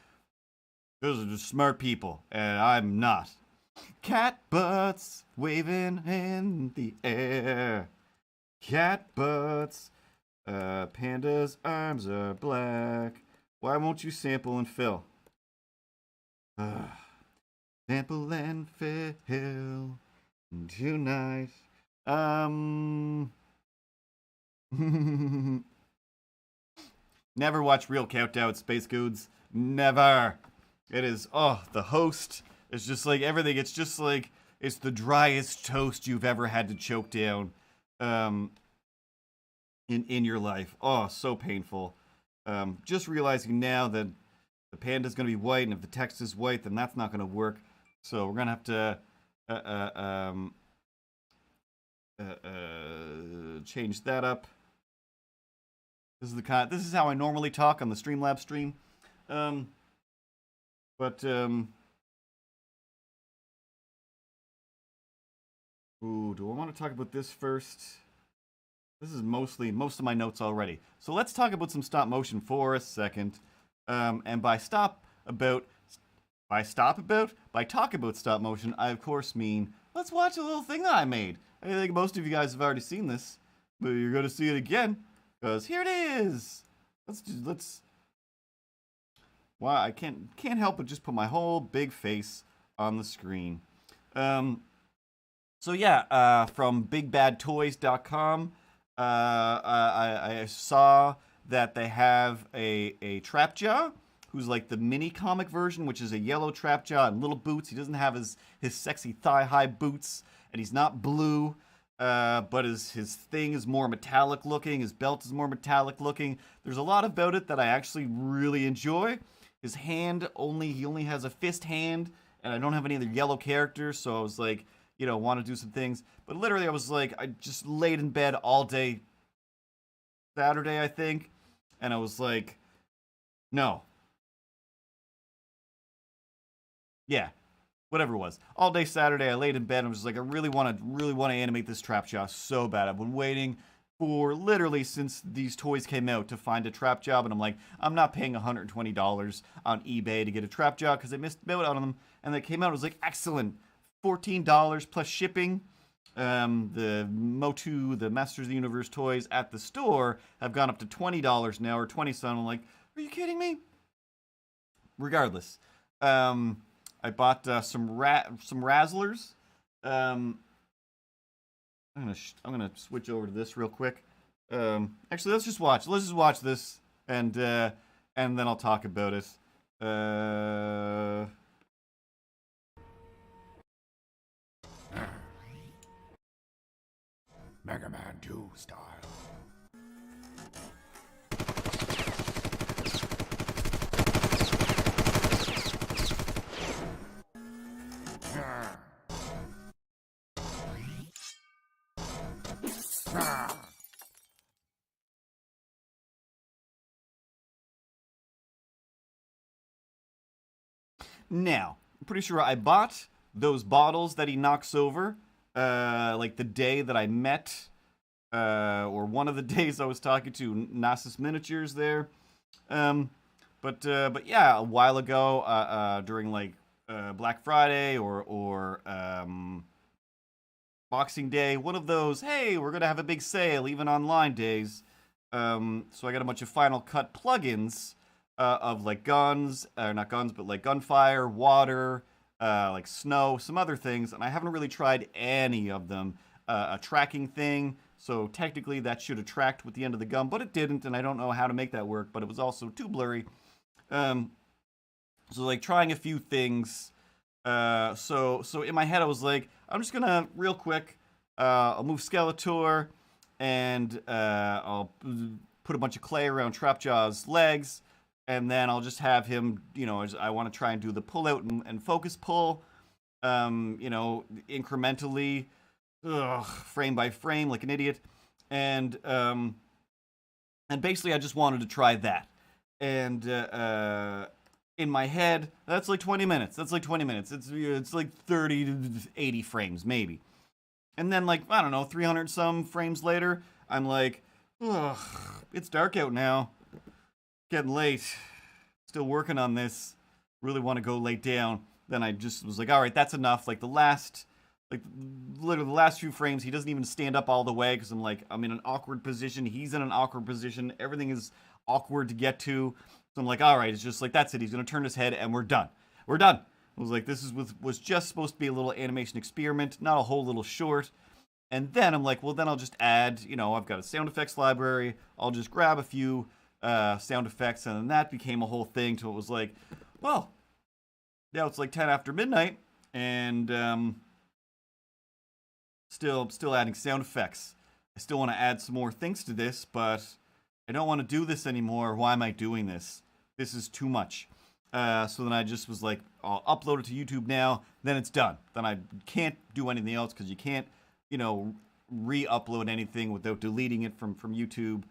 those are just smart people, and I'm not. Cat butts waving in the air. Cat butts. Panda's arms are black. Why won't you sample and fill? Sample and fill tonight. Never watch Real Countdown, Space Goods. Never. It is, the host is just like everything. It's just like, it's the driest toast you've ever had to choke down in your life. Oh, so painful. Just realizing now that the panda's going to be white, and if the text is white, then that's not going to work. So we're going to have to change that up. This is how I normally talk on the Streamlabs stream. Ooh, do I want to talk about this first? This is most of my notes already. So let's talk about some stop motion for a second. And by talk about stop motion, I of course mean let's watch a little thing that I made. I think most of you guys have already seen this, but you're gonna see it again because here it is. Let's. Wow, I can't help but just put my whole big face on the screen. So yeah, from BigBadToys.com, I saw that they have a Trapjaw, who's like the mini comic version, which is a yellow Trapjaw and little boots. He doesn't have his sexy thigh-high boots, and he's not blue, but his thing is more metallic looking. His belt is more metallic looking. There's a lot about it that I actually really enjoy. His hand he only has a fist hand, and I don't have any other yellow characters, so I was like, want to do some things. But literally, I was like, I just laid in bed all day Saturday, I think, and I was like, no. Yeah, whatever it was. All day Saturday, I laid in bed and was just like, I really want to animate this Trapjaw so bad. I've been waiting for literally since these toys came out to find a trap job, and I'm like, I'm not paying $120 on eBay to get a trap job because I missed out on them. And they came out, I was like, excellent, $14 plus shipping. The Motu, the Masters of the Universe toys at the store have gone up to $20 now, or 20 some. I'm like, are you kidding me? Regardless, I bought some Razzlers. I'm gonna switch over to this real quick. Actually, let's just watch this, and then I'll talk about it. Mega Man 2 style. Now, I'm pretty sure I bought those bottles that he knocks over, like the day that I met, or one of the days I was talking to Nasus Miniatures there. But yeah, a while ago, during like Black Friday or Boxing Day, one of those, hey, we're gonna have a big sale even online days. So I got a bunch of Final Cut plugins of like guns, not guns, but like gunfire, water, like snow, some other things, and I haven't really tried any of them. A tracking thing, so technically that should attract with the end of the gun, but it didn't, and I don't know how to make that work, but it was also too blurry. So like trying a few things. So in my head I was like, I'm just gonna real quick, I'll move Skeletor, and I'll put a bunch of clay around Trapjaw's legs, and then I'll just have him, you know, I want to try and do the pull out and focus pull, you know, incrementally, frame by frame, like an idiot, and basically I just wanted to try that, and in my head, that's like 20 minutes. That's like 20 minutes. It's like 30 to 80 frames, maybe. And then, like, I don't know, 300 some frames later, I'm like, ugh, it's dark out now. Getting late. Still working on this. Really want to go lay down. Then I just was like, all right, that's enough. Like, literally the last few frames, he doesn't even stand up all the way because I'm in an awkward position. He's in an awkward position. Everything is awkward to get to. So I'm like, all right, it's just like, that's it. He's going to turn his head and we're done. We're done. I was like, was just supposed to be a little animation experiment, not a whole little short. And then I'm like, well, then I'll just add, you know, I've got a sound effects library. I'll just grab a few sound effects. And then that became a whole thing. So it was like, well, now it's like 10 after midnight. And still adding sound effects. I still want to add some more things to this, but I don't want to do this anymore. Why am I doing this? This is too much. So then I just was like, I'll upload it to YouTube now. Then it's done. Then I can't do anything else because you can't, you know, re-upload anything without deleting it from YouTube.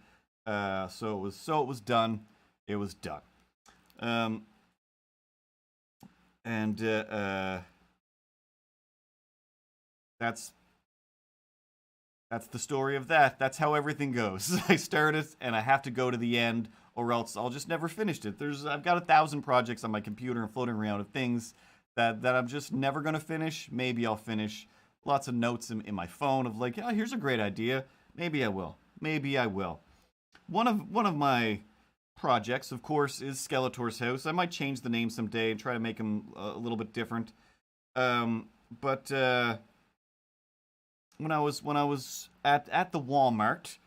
So it was done. It was done. That's the story of that. That's how everything goes. I start it and I have to go to the end, or else I'll just never finish it. I've got 1,000 projects on my computer and floating around of things that I'm just never gonna finish. Maybe I'll finish. Lots of notes in my phone of like, oh, here's a great idea. Maybe I will. Maybe I will. One of my projects, of course, is Skeletor's house. I might change the name someday and try to make him a little bit different. But when I was at the Walmart,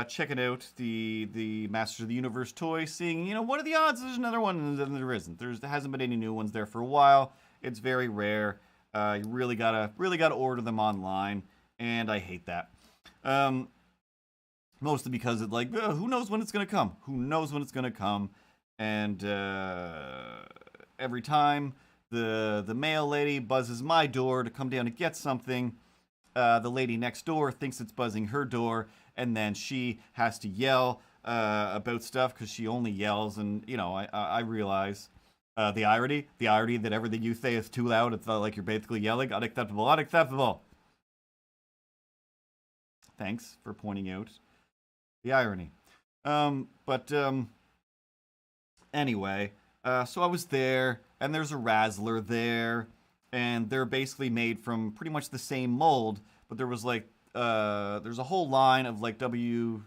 checking out the Masters of the Universe toy, seeing, you know, what are the odds there's another one, and then there isn't. There hasn't been any new ones there for a while. It's very rare. You really gotta order them online, and I hate that. Mostly because it like, who knows when it's gonna come? Who knows when it's gonna come? And every time the mail lady buzzes my door to come down to get something, the lady next door thinks it's buzzing her door, and then she has to yell about stuff because she only yells. And you know, I realize the irony that everything you say is too loud. It's like you're basically yelling. Unacceptable, unacceptable. Thanks for pointing out The irony. But anyway, so I was there, and there's a Razzler there, and they're basically made from pretty much the same mold, but there was like there's a whole line of like WWE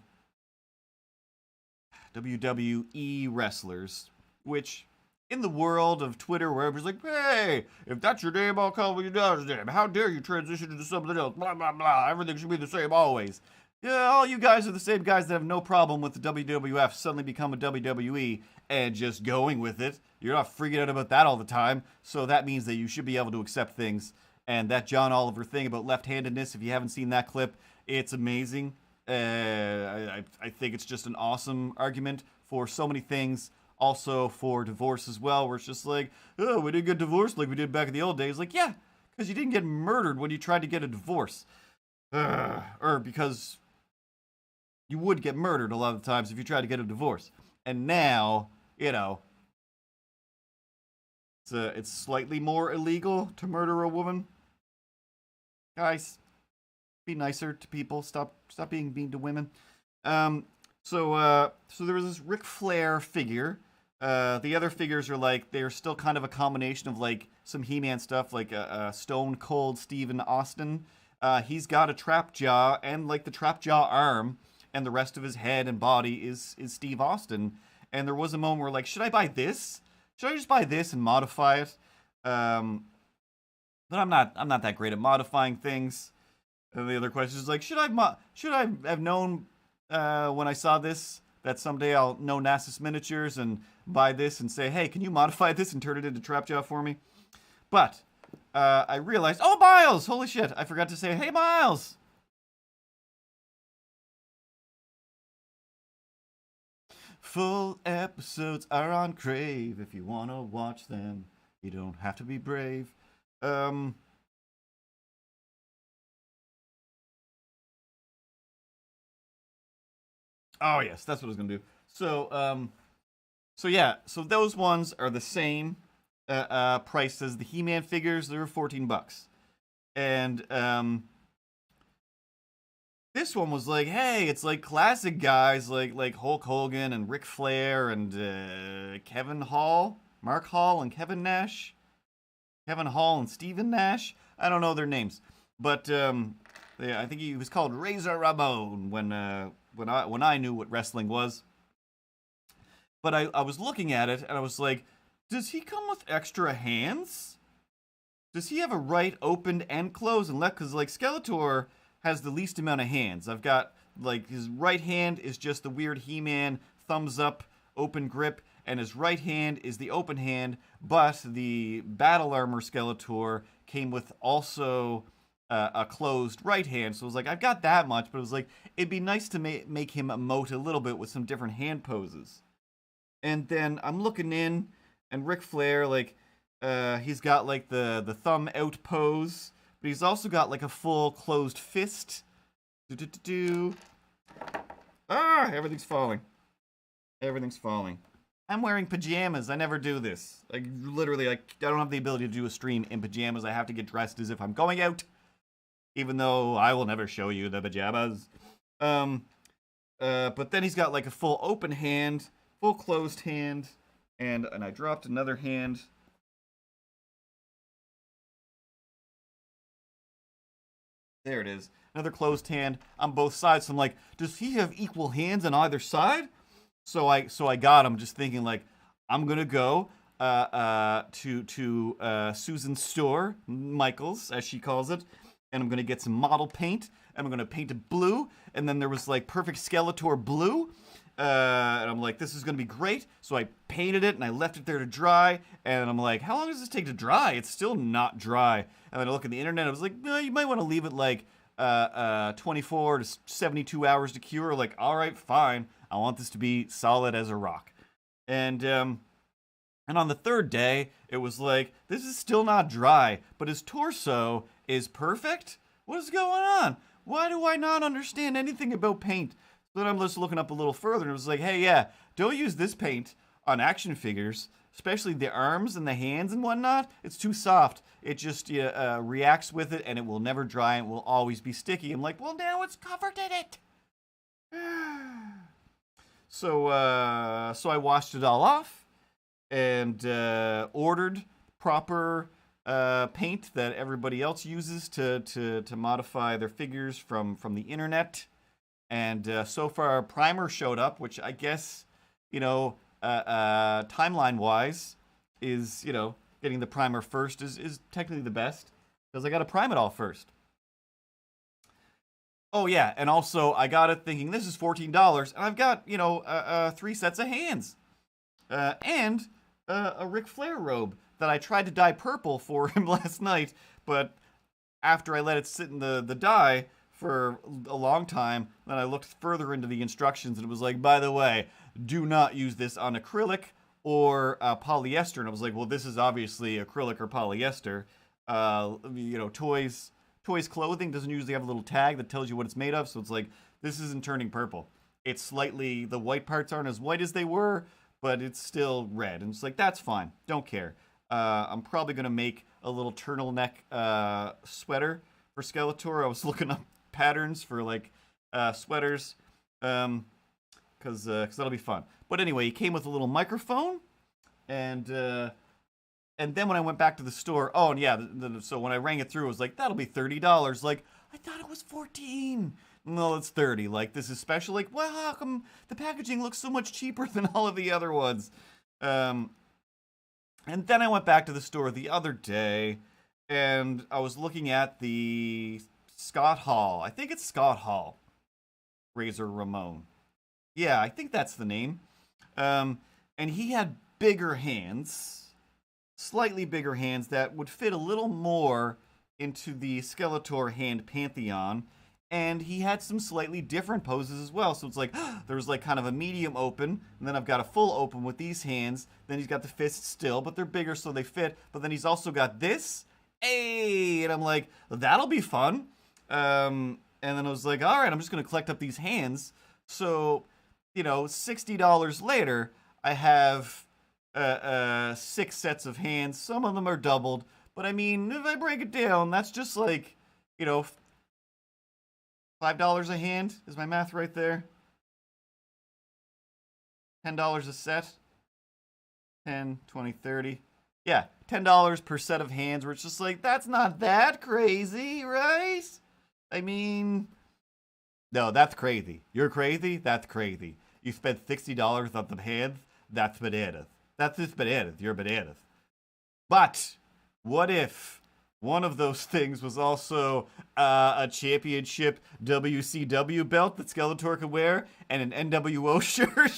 wrestlers, which in the world of Twitter, where everybody's like, hey, if that's your name, I'll call you Dodge name. How dare you transition into something else? Blah, blah, blah. Everything should be the same always. Yeah, all you guys are the same guys that have no problem with the WWF suddenly become a WWE and just going with it. You're not freaking out about that all the time. So that means that you should be able to accept things. And that John Oliver thing about left-handedness, if you haven't seen that clip, it's amazing. I think it's just an awesome argument for so many things. Also for divorce as well, where it's just like, oh, we didn't get divorced like we did back in the old days. Like, yeah, because you didn't get murdered when you tried to get a divorce. Or because you would get murdered a lot of the times if you tried to get a divorce. And now, you know, it's slightly more illegal to murder a woman. Guys, be nicer to people. Stop being mean to women. So there was this Ric Flair figure. The other figures are like, they're still kind of a combination of like some He-Man stuff, like Stone Cold Steven Austin. He's got a trap jaw and like the trap jaw arm, and the rest of his head and body is Steve Austin. And there was a moment where like, should I buy this? Should I just buy this and modify it? But I'm not that great at modifying things. And the other question is like, should I have known when I saw this that someday I'll know Nasus Miniatures and buy this and say, hey, can you modify this and turn it into Trapjaw for me? But I realized, oh, Miles! Holy shit, I forgot to say, hey, Miles! Full episodes are on Crave. If you want to watch them, you don't have to be brave. Oh, yes, that's what I was going to do. So those ones are the same price as the He-Man figures. They were $14. And this one was like, hey, it's like classic guys like Hulk Hogan and Ric Flair and Kevin Hall, Mark Hall and Kevin Nash. Kevin Hall and Steven Nash. I don't know their names. But I think he was called Razor Ramon when I knew what wrestling was. But I was looking at it and I was like, does he come with extra hands? Does he have a right opened and closed and left? Because like Skeletor has the least amount of hands. I've got like his right hand is just the weird He-Man thumbs up open grip, and his right hand is the open hand, but the Battle Armor Skeletor came with also a closed right hand. So it was like, I've got that much, but it was like, it'd be nice to make him emote a little bit with some different hand poses. And then I'm looking in, and Ric Flair, like, he's got like the thumb out pose, but he's also got like a full closed fist. Everything's falling. Everything's falling. I'm wearing pajamas. I never do this. Like, literally, I don't have the ability to do a stream in pajamas. I have to get dressed as if I'm going out. Even though I will never show you the pajamas. But then he's got like a full open hand, full closed hand, and I dropped another hand. There it is. Another closed hand on both sides. So I'm like, does he have equal hands on either side? So I got him just thinking like, I'm gonna go to Susan's store, Michael's as she calls it, and I'm gonna get some model paint, and I'm gonna paint it blue. And then there was like Perfect Skeletor blue, and I'm like, this is gonna be great. So I painted it and I left it there to dry. And I'm like, how long does this take to dry? It's still not dry. And then I look at the internet. I was like, no, you might want to leave it like 24 to 72 hours to cure. Like, all right, fine. I want this to be solid as a rock. And on the third day, it was like, this is still not dry, but his torso is perfect? What is going on? Why do I not understand anything about paint? So then I'm just looking up a little further, and it was like, hey, yeah, don't use this paint on action figures, especially the arms and the hands and whatnot. It's too soft. It just reacts with it, and it will never dry, and will always be sticky. I'm like, well, now it's covered in it. So I washed it all off and ordered proper paint that everybody else uses to modify their figures from the internet. And so far, our primer showed up, which I guess, timeline wise, is getting the primer first is technically the best because I got to prime it all first. Oh yeah, and also I got it thinking this is $14, and I've got 3 sets of hands, and a Ric Flair robe that I tried to dye purple for him last night, but after I let it sit in the dye for a long time, then I looked further into the instructions, and it was like, by the way, do not use this on acrylic or polyester, and I was like, well, this is obviously acrylic or polyester. Toys clothing doesn't usually have a little tag that tells you what it's made of, so it's like, this isn't turning purple. It's slightly, the white parts aren't as white as they were, but it's still red. And it's like, that's fine. Don't care. I'm probably going to make a little turtleneck sweater for Skeletor. I was looking up patterns for, sweaters, because that'll be fun. But anyway, he came with a little microphone, and then when I went back to the store, oh, and yeah, so when I rang it through, it was like, that'll be $30. Like, I thought it was $14. No, it's $30. Like, this is special. Like, well, how come the packaging looks so much cheaper than all of the other ones? And then I went back to the store the other day, and I was looking at the Scott Hall. I think it's Scott Hall. Razor Ramon. Yeah, I think that's the name. And he had bigger hands. Slightly bigger hands that would fit a little more into the Skeletor hand pantheon, and he had some slightly different poses as well. So it's like there's like kind of a medium open, and then I've got a full open with these hands. Then he's got the fists still, but they're bigger so they fit. But then he's also got this, hey, and I'm like, that'll be fun. And then I was like, all right, I'm just gonna collect up these hands. So $60 later, I have 6 sets of hands. Some of them are doubled, but I mean, if I break it down, that's just like, $5 a hand. Is my math right there? $10 a set. 10, 20, 30. Yeah, $10 per set of hands, where it's just like, that's not that crazy, right? I mean, no, that's crazy. You're crazy? That's crazy. You spent $60 on the hands? That's bananas. That's just bananas. You're bananas. But what if one of those things was also a championship WCW belt that Skeletor could wear and an NWO shirt?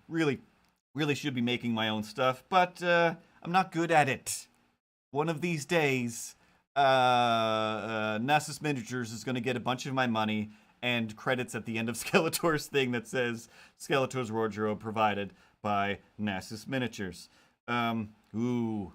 Really should be making my own stuff, but I'm not good at it. One of these days, Nasus Miniatures is going to get a bunch of my money and credits at the end of Skeletor's thing that says Skeletor's wardrobe provided by Nasus Miniatures. Ooh.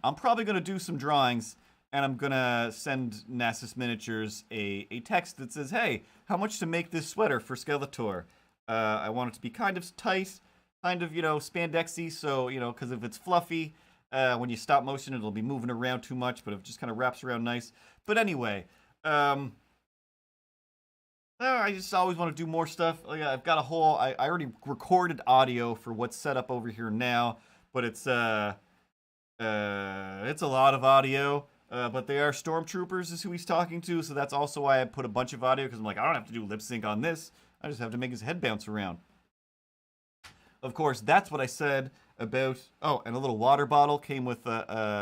I'm probably going to do some drawings, and I'm going to send Nasus Miniatures a text that says, hey, how much to make this sweater for Skeletor? I want it to be kind of tight, kind of, spandexy, so, because if it's fluffy, when you stop motion, it'll be moving around too much, but it just kind of wraps around nice. But anyway, I just always want to do more stuff. I've got a whole, I already recorded audio for what's set up over here now, but it's a lot of audio. But they are stormtroopers is who he's talking to, so that's also why I put a bunch of audio, because I'm like, I don't have to do lip sync on this. I just have to make his head bounce around. Of course, that's what I said about, oh, and a little water bottle came with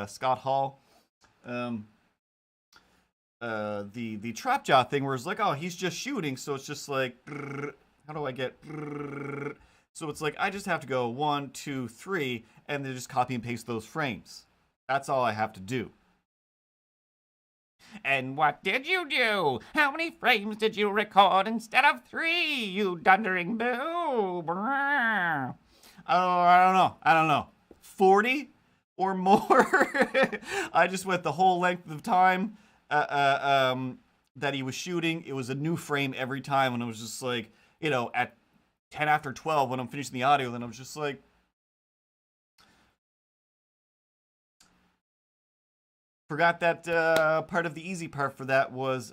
Scott Hall. The trap jaw thing where it's like, oh, he's just shooting, so it's just like, how do I get, so it's like, I just have to go 1, 2, 3, and then just copy and paste those frames. That's all I have to do. And what did you do? How many frames did you record instead of 3, you dundering boo? Brrr. I don't know. 40 or more? I just went the whole length of time that he was shooting. It was a new frame every time, and it was just like, at 10 after 12 when I'm finishing the audio, then I was just like, Forgot that part of the easy part for that was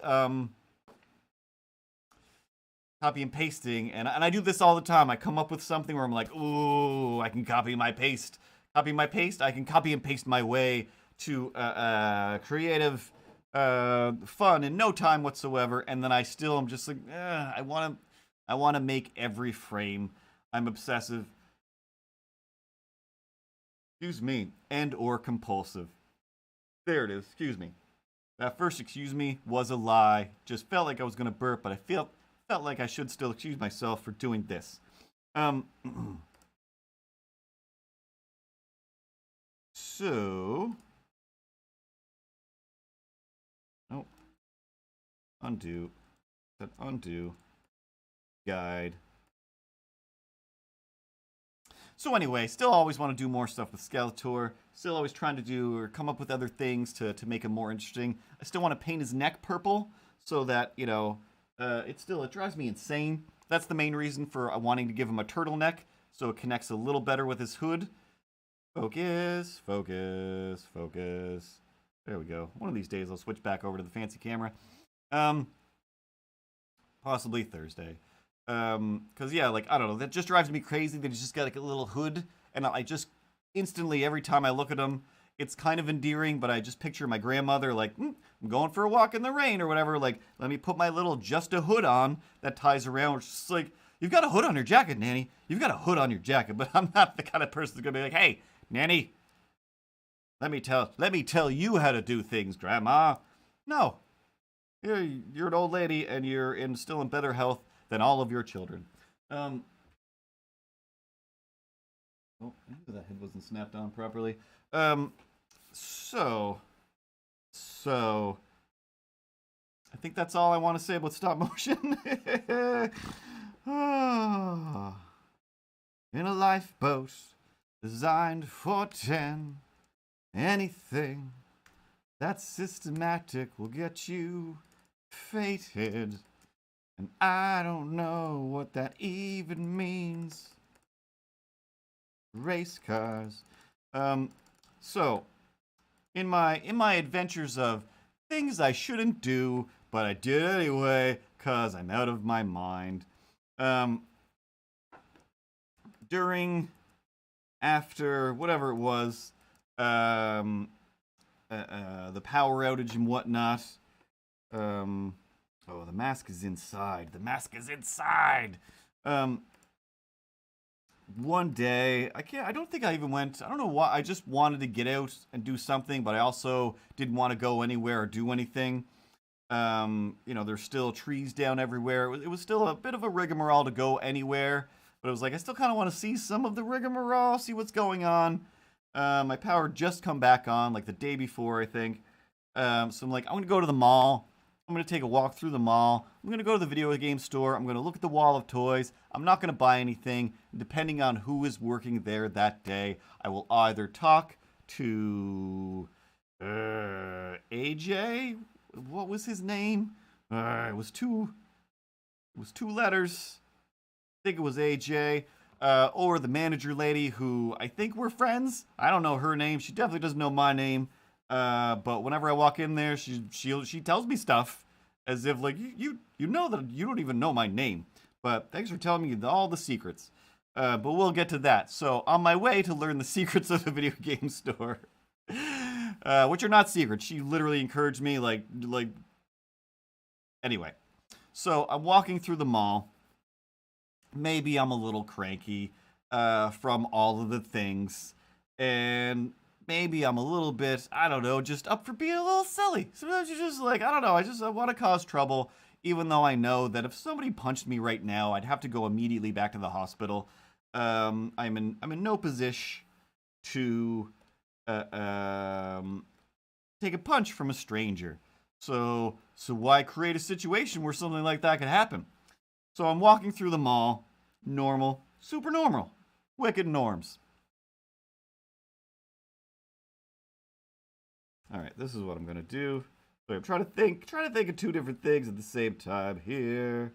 copy and pasting, and I do this all the time. I come up with something where I'm like, ooh, I can copy my paste. Copy my paste, I can copy and paste my way to creative fun in no time whatsoever, and then I still am just like, I want to make every frame. I'm obsessive. Excuse me, and or compulsive. There it is, excuse me. That first excuse me was a lie. Just felt like I was gonna burp, but I felt like I should still excuse myself for doing this. So, oh, undo, undo, guide. So anyway, still always want to do more stuff with Skeletor. Still always trying to do or come up with other things to make him more interesting. I still want to paint his neck purple so that, you know, it drives me insane. That's the main reason for wanting to give him a turtleneck, so it connects a little better with his hood. Focus, focus, focus. There we go. One of these days I'll switch back over to the fancy camera. Possibly Thursday. Cause yeah, like, I don't know, that just drives me crazy that he's just got like a little hood, and I just instantly, every time I look at him, it's kind of endearing, but I just picture my grandmother like, I'm going for a walk in the rain or whatever, like, let me put my little just a hood on that ties around, which is like, you've got a hood on your jacket, Nanny. You've got a hood on your jacket, but I'm not the kind of person that's gonna be like, hey, Nanny, let me tell you how to do things, Grandma. No. You're an old lady and you're still in better health than all of your children. Oh, I knew that head wasn't snapped on properly. So I think that's all I want to say about stop motion. In a lifeboat designed for 10, anything that's systematic will get you fated. And I don't know what that even means. Race cars. So in my adventures of things I shouldn't do, but I did anyway, cause I'm out of my mind. After whatever it was, the power outage and whatnot. Oh, the mask is inside. The mask is inside. One day, I don't think I even went. I don't know why. I just wanted to get out and do something, but I also didn't want to go anywhere or do anything. There's still trees down everywhere. It was still a bit of a rigmarole to go anywhere, but it was like I still kind of want to see some of the rigmarole, see what's going on. My power just come back on like the day before, I think. So I'm like, I'm gonna go to the mall. I'm going to take a walk through the mall. I'm going to go to the video game store. I'm going to look at the wall of toys. I'm not going to buy anything. Depending on who is working there that day, I will either talk to AJ. What was his name? It was two letters. I think it was AJ. Or the manager lady who I think we're friends. I don't know her name. She definitely doesn't know my name. But whenever I walk in there, she tells me stuff as if like you know that you don't even know my name. But thanks for telling me all the secrets. But we'll get to that. So on my way to learn the secrets of the video game store, which are not secrets. She literally encouraged me like anyway. So I'm walking through the mall. Maybe I'm a little cranky from all of the things, and maybe I'm a little bit, I don't know, just up for being a little silly. Sometimes you're just like, I don't know, I want to cause trouble, even though I know that if somebody punched me right now, I'd have to go immediately back to the hospital. I'm in no position to take a punch from a stranger. So why create a situation where something like that could happen? So I'm walking through the mall, normal, super normal, wicked norms. All right, this is what I'm gonna do. So I'm trying to think of two different things at the same time here.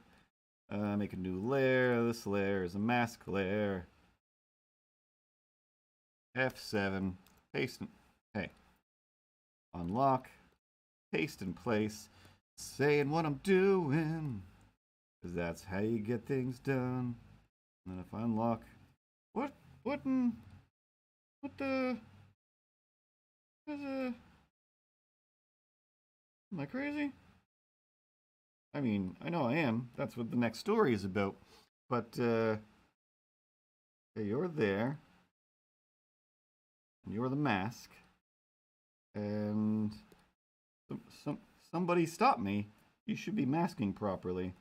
Make a new layer. This layer is a mask layer. F7. Paste. Hey. unlock, paste in place, saying what I'm doing, because that's how you get things done. And then if I unlock, what the, am I crazy? I mean, I know I am. That's what the next story is about. But, okay, you're there. And you're the mask. And somebody stop me. You should be masking properly.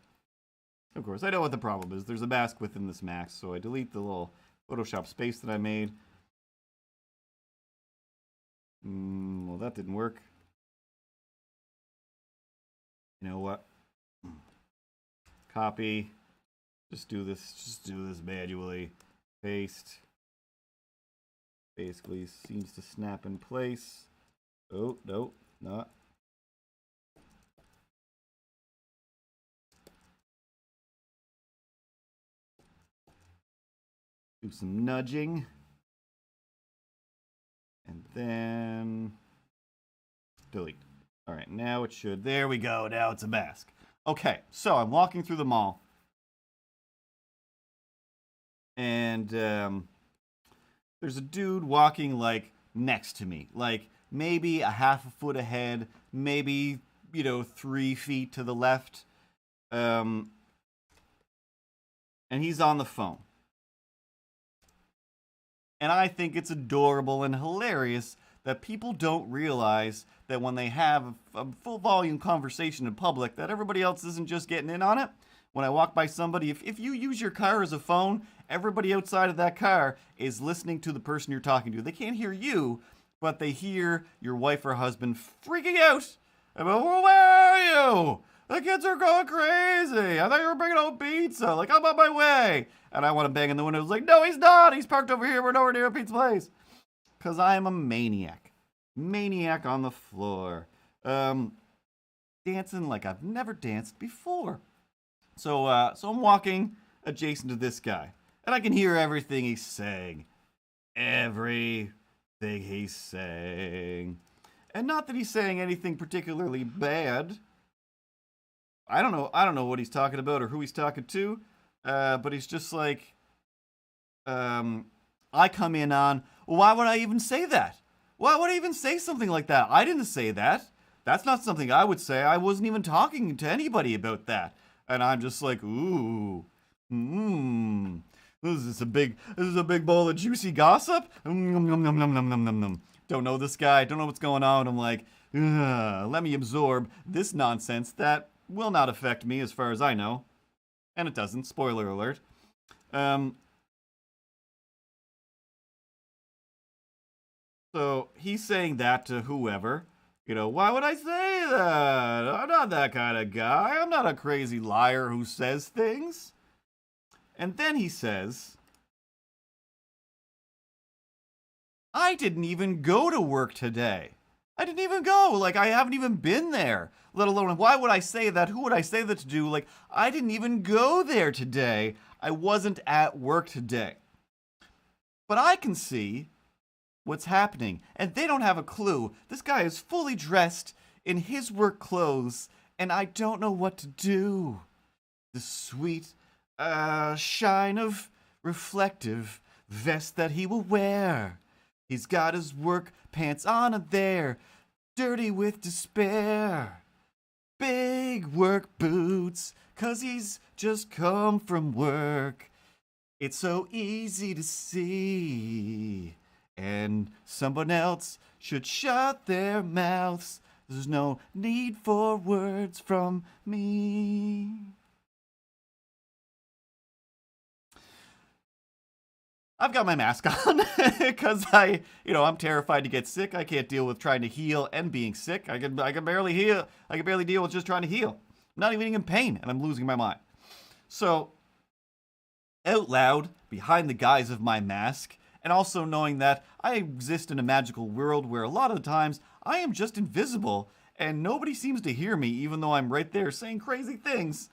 Of course, I know what the problem is. There's a mask within this mask, so I delete the little Photoshop space that I made. Well, that didn't work. You know what? Copy. Just do this manually. Paste. Basically seems to snap in place. Oh, no, not. Do some nudging. And then delete. All right, now it should. There we go. Now it's a mask. Okay, so I'm walking through the mall. And there's a dude walking, like, next to me. Like, maybe a half a foot ahead. Maybe, 3 feet to the left. And he's on the phone. And I think it's adorable and hilarious that people don't realize that when they have a full volume conversation in public, that everybody else isn't just getting in on it. When I walk by somebody, if you use your car as a phone, everybody outside of that car is listening to the person you're talking to. They can't hear you, but they hear your wife or husband freaking out about, well, where are you? The kids are going crazy. I thought you were bringing home pizza. Like, I'm on my way. And I want to bang in the window. It's like, no, he's not. He's parked over here. We're nowhere near a pizza place. Because I am a maniac. Maniac on the floor. Dancing like I've never danced before. So I'm walking adjacent to this guy. And I can hear everything he's saying. Everything he's saying. And not that he's saying anything particularly bad. I don't know what he's talking about or who he's talking to. But he's just like, I come in on, why would I even say that? Why would I even say something like that? I didn't say that. That's not something I would say. I wasn't even talking to anybody about that. And I'm just like, ooh, this is a big bowl of juicy gossip. Don't know this guy. Don't know what's going on. I'm like, let me absorb this nonsense that will not affect me as far as I know. And it doesn't. Spoiler alert. So he's saying that to whoever. Why would I say that? I'm not that kind of guy. I'm not a crazy liar who says things. And then he says, I didn't even go to work today. I didn't even go. Like, I haven't even been there. Let alone, why would I say that? Who would I say that to do? Like, I didn't even go there today. I wasn't at work today. But I can see what's happening. And they don't have a clue. This guy is fully dressed in his work clothes. And I don't know what to do. The sweet shine of reflective vest that he will wear. He's got his work pants on and there, dirty with despair. Big work boots, 'cause he's just come from work. It's so easy to see. And someone else should shut their mouths. There's no need for words from me. I've got my mask on because I'm terrified to get sick. I can't deal with trying to heal and being sick. I can barely heal. I can barely deal with just trying to heal. I'm not even in pain, and I'm losing my mind. So, out loud, behind the guise of my mask, and also knowing that I exist in a magical world where a lot of the times I am just invisible, and nobody seems to hear me, even though I'm right there saying crazy things.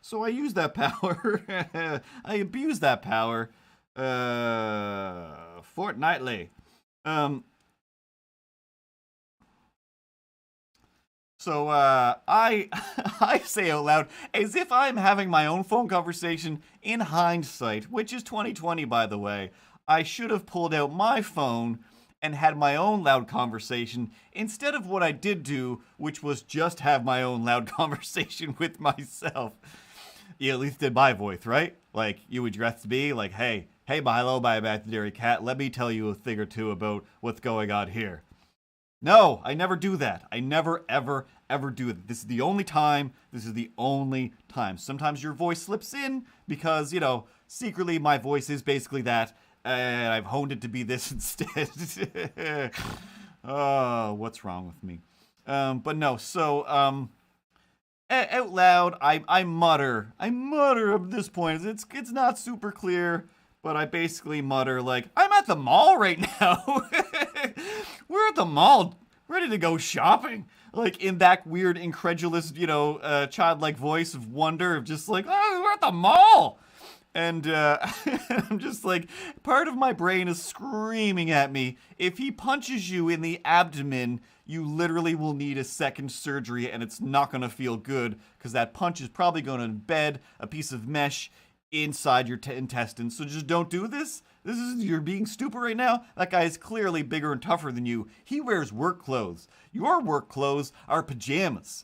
So I use that power. I abuse that power. Fortnightly. So I I say out loud as if I'm having my own phone conversation in hindsight, which is 2020 by the way. I should have pulled out my phone and had my own loud conversation instead of what I did do, which was just have my own loud conversation with myself. You at least did my voice, right? Like you addressed me like, hey, Milo, my imaginary cat, let me tell you a thing or two about what's going on here. No, I never do that. I never, ever, ever do it. This is the only time. This is the only time. Sometimes your voice slips in because, you know, secretly my voice is basically that, and I've honed it to be this instead. Oh, what's wrong with me? But no, so, out loud, I mutter. I mutter at this point. It's not super clear, but I basically mutter like, I'm at the mall right now. We're at the mall, ready to go shopping. Like in that weird, incredulous, childlike voice of wonder of just like, oh, we're at the mall. And I'm just like, part of my brain is screaming at me. If he punches you in the abdomen, you literally will need a second surgery and it's not going to feel good because that punch is probably going to embed a piece of mesh inside your intestines. So just don't do this. You're being stupid right now. That guy is clearly bigger and tougher than you. He wears work clothes. Your work clothes are pajamas.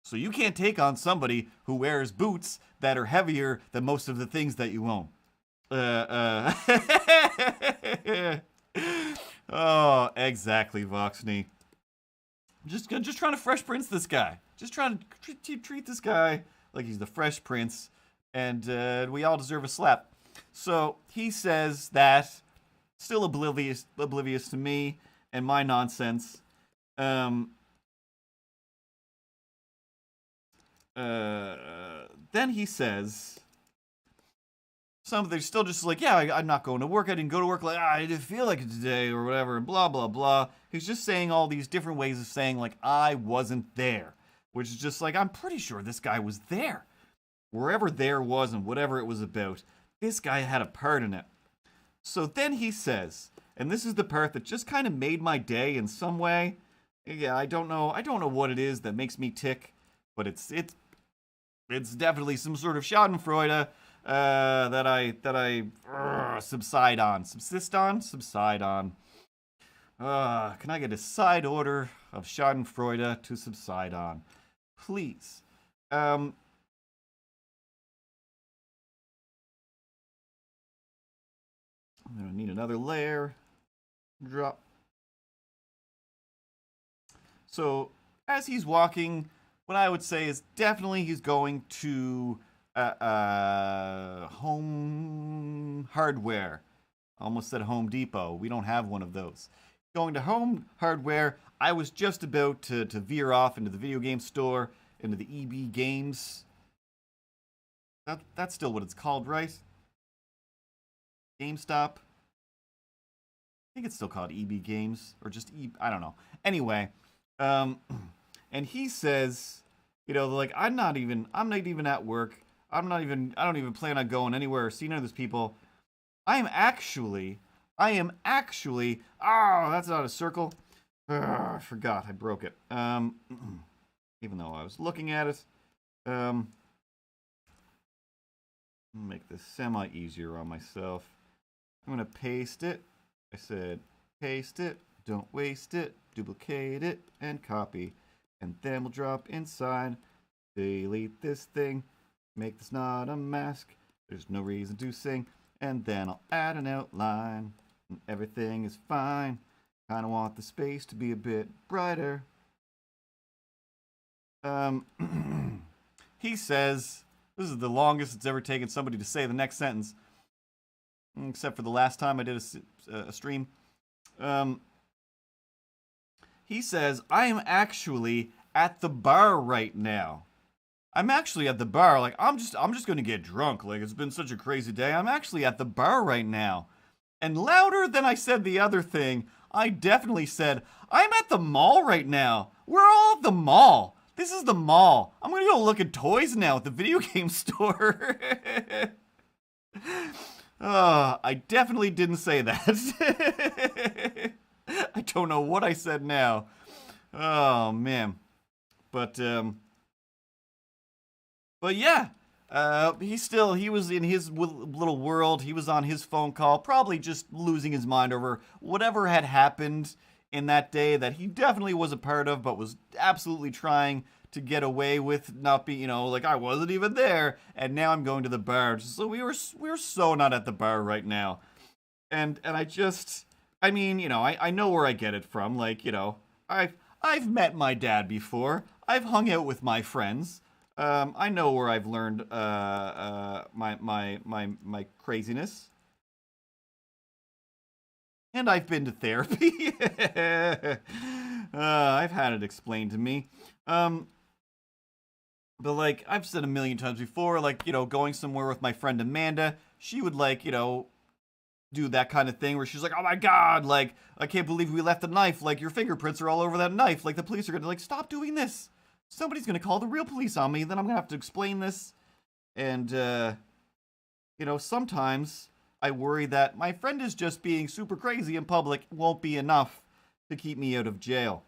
So you can't take on somebody who wears boots that are heavier than most of the things that you own. Oh, exactly, Voxney. Just trying to Fresh Prince this guy. Just trying to treat this guy like he's the Fresh Prince. And we all deserve a slap. So he says that, still oblivious to me and my nonsense. Then he says, they're still just like, yeah, I'm not going to work. I didn't go to work. Like, I didn't feel like it today or whatever, and blah, blah, blah. He's just saying all these different ways of saying, like, I wasn't there, which is just like, I'm pretty sure this guy was there. Wherever there was and whatever it was about, this guy had a part in it. So then he says, and this is the part that just kind of made my day in some way. Yeah, I don't know what it is that makes me tick, but it's definitely some sort of Schadenfreude that I subside on. Subside on. Can I get a side order of Schadenfreude to subside on? Please. I'm going to need another layer. Drop. So, as he's walking, what I would say is definitely he's going to Home Hardware. Almost said Home Depot. We don't have one of those. Going to Home Hardware, I was just about to veer off into the video game store, into the EB Games. That's still what it's called, right? GameStop. I think it's still called EB Games or just I don't know. Anyway, and he says, like I'm not even at work. I don't even plan on going anywhere or seeing other people. I am actually, oh, that's not a circle. I forgot, I broke it. Even though I was looking at it. Make this semi easier on myself. I'm going to paste it. I said, paste it, don't waste it, duplicate it, and copy. And then we'll drop inside, delete this thing, make this not a mask, there's no reason to sing, and then I'll add an outline, and everything is fine. Kinda want the space to be a bit brighter. He says, this is the longest it's ever taken somebody to say the next sentence. Except for the last time I did a stream. He says, I am actually at the bar right now. I'm actually at the bar. Like, I'm just going to get drunk. Like, it's been such a crazy day. I'm actually at the bar right now. And louder than I said the other thing, I definitely said, I'm at the mall right now. We're all at the mall. This is the mall. I'm going to go look at toys now at the video game store. I definitely didn't say that. I don't know what I said now. Oh, man. But yeah, he was in his little world. He was on his phone call, probably just losing his mind over whatever had happened in that day that he definitely was a part of, but was absolutely trying to get away with not being, like I wasn't even there, and now I'm going to the bar. So we're so not at the bar right now, and I mean, I know where I get it from. Like, I've met my dad before. I've hung out with my friends. I know where I've learned my craziness, and I've been to therapy. I've had it explained to me. But like I've said a million times before, like going somewhere with my friend Amanda, she would like do that kind of thing where she's like, "Oh my god, like I can't believe we left the knife. Like your fingerprints are all over that knife. Like the police are gonna like stop doing this." Somebody's gonna call the real police on me, then I'm gonna have to explain this. And, sometimes I worry that my friend is just being super crazy in public won't be enough to keep me out of jail.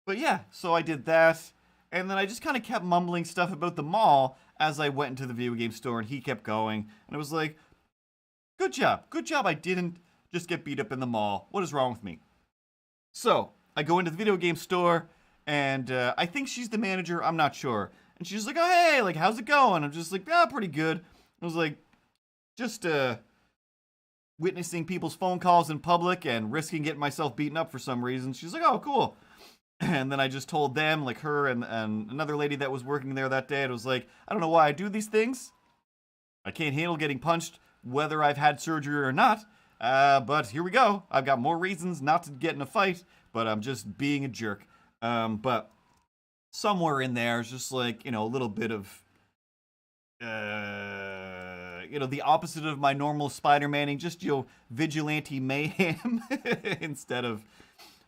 But yeah, so I did that. And then I just kind of kept mumbling stuff about the mall as I went into the video game store, and he kept going. And I was like, good job. Good job I didn't just get beat up in the mall. What is wrong with me? So, I go into the video game store, and I think she's the manager. I'm not sure. And she's like, oh, hey, like, how's it going? I'm just like, yeah, pretty good. I was like, just witnessing people's phone calls in public and risking getting myself beaten up for some reason. She's like, oh, cool. And then I just told them, like her and another lady that was working there that day, it was like, I don't know why I do these things. I can't handle getting punched, whether I've had surgery or not. But here we go. I've got more reasons not to get in a fight, but I'm just being a jerk. But somewhere in there is just like, a little bit of, the opposite of my normal Spider-Maning, just, vigilante mayhem instead of,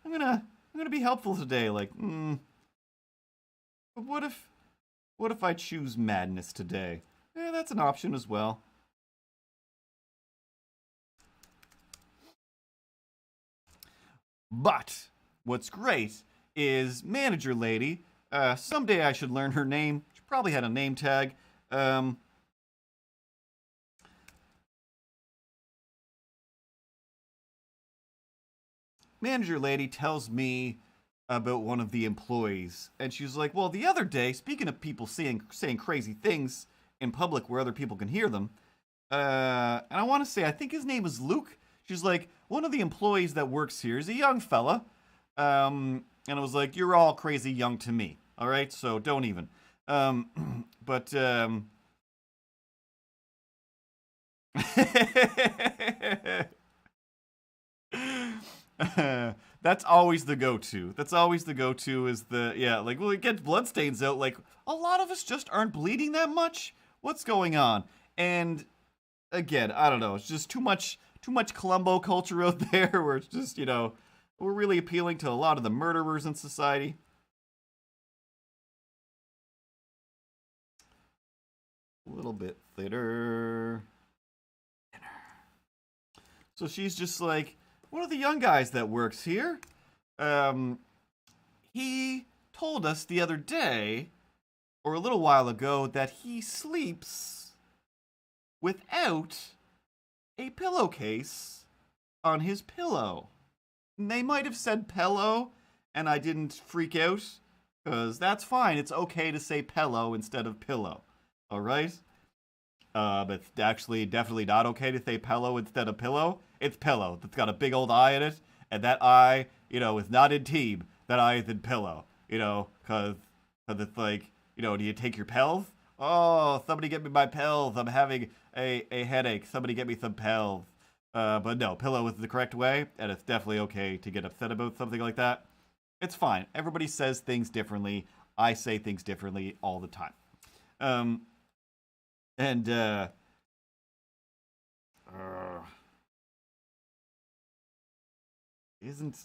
I'm gonna be helpful today. Like, but what if I choose madness today? Yeah, that's an option as well. But what's great is manager lady. Someday I should learn her name. She probably had a name tag. Manager lady tells me about one of the employees, and she's like, well, the other day, speaking of people saying crazy things in public where other people can hear them, and I want to say, I think his name is Luke. She's like, one of the employees that works here is a young fella, and I was like, you're all crazy young to me, all right, so don't even. But that's always the go-to. That's always the go-to is like, well, it gets bloodstains out. Like, a lot of us just aren't bleeding that much. What's going on? And again, I don't know. It's just too much Columbo culture out there where it's just, we're really appealing to a lot of the murderers in society. A little bit thinner. So she's just like, one of the young guys that works here, he told us the other day, or a little while ago, that he sleeps without a pillowcase on his pillow. And they might have said pillow, and I didn't freak out, because that's fine. It's okay to say pillow instead of pillow, alright? But it's actually definitely not okay to say pillow instead of pillow. It's pillow. That's got a big old eye in it, and that eye, is not in team. That eye is in pillow, because it's like, do you take your pills? Oh, somebody get me my pills. I'm having a headache. Somebody get me some pills. But no, pillow is the correct way, and it's definitely okay to get upset about something like that. It's fine. Everybody says things differently. I say things differently all the time. Isn't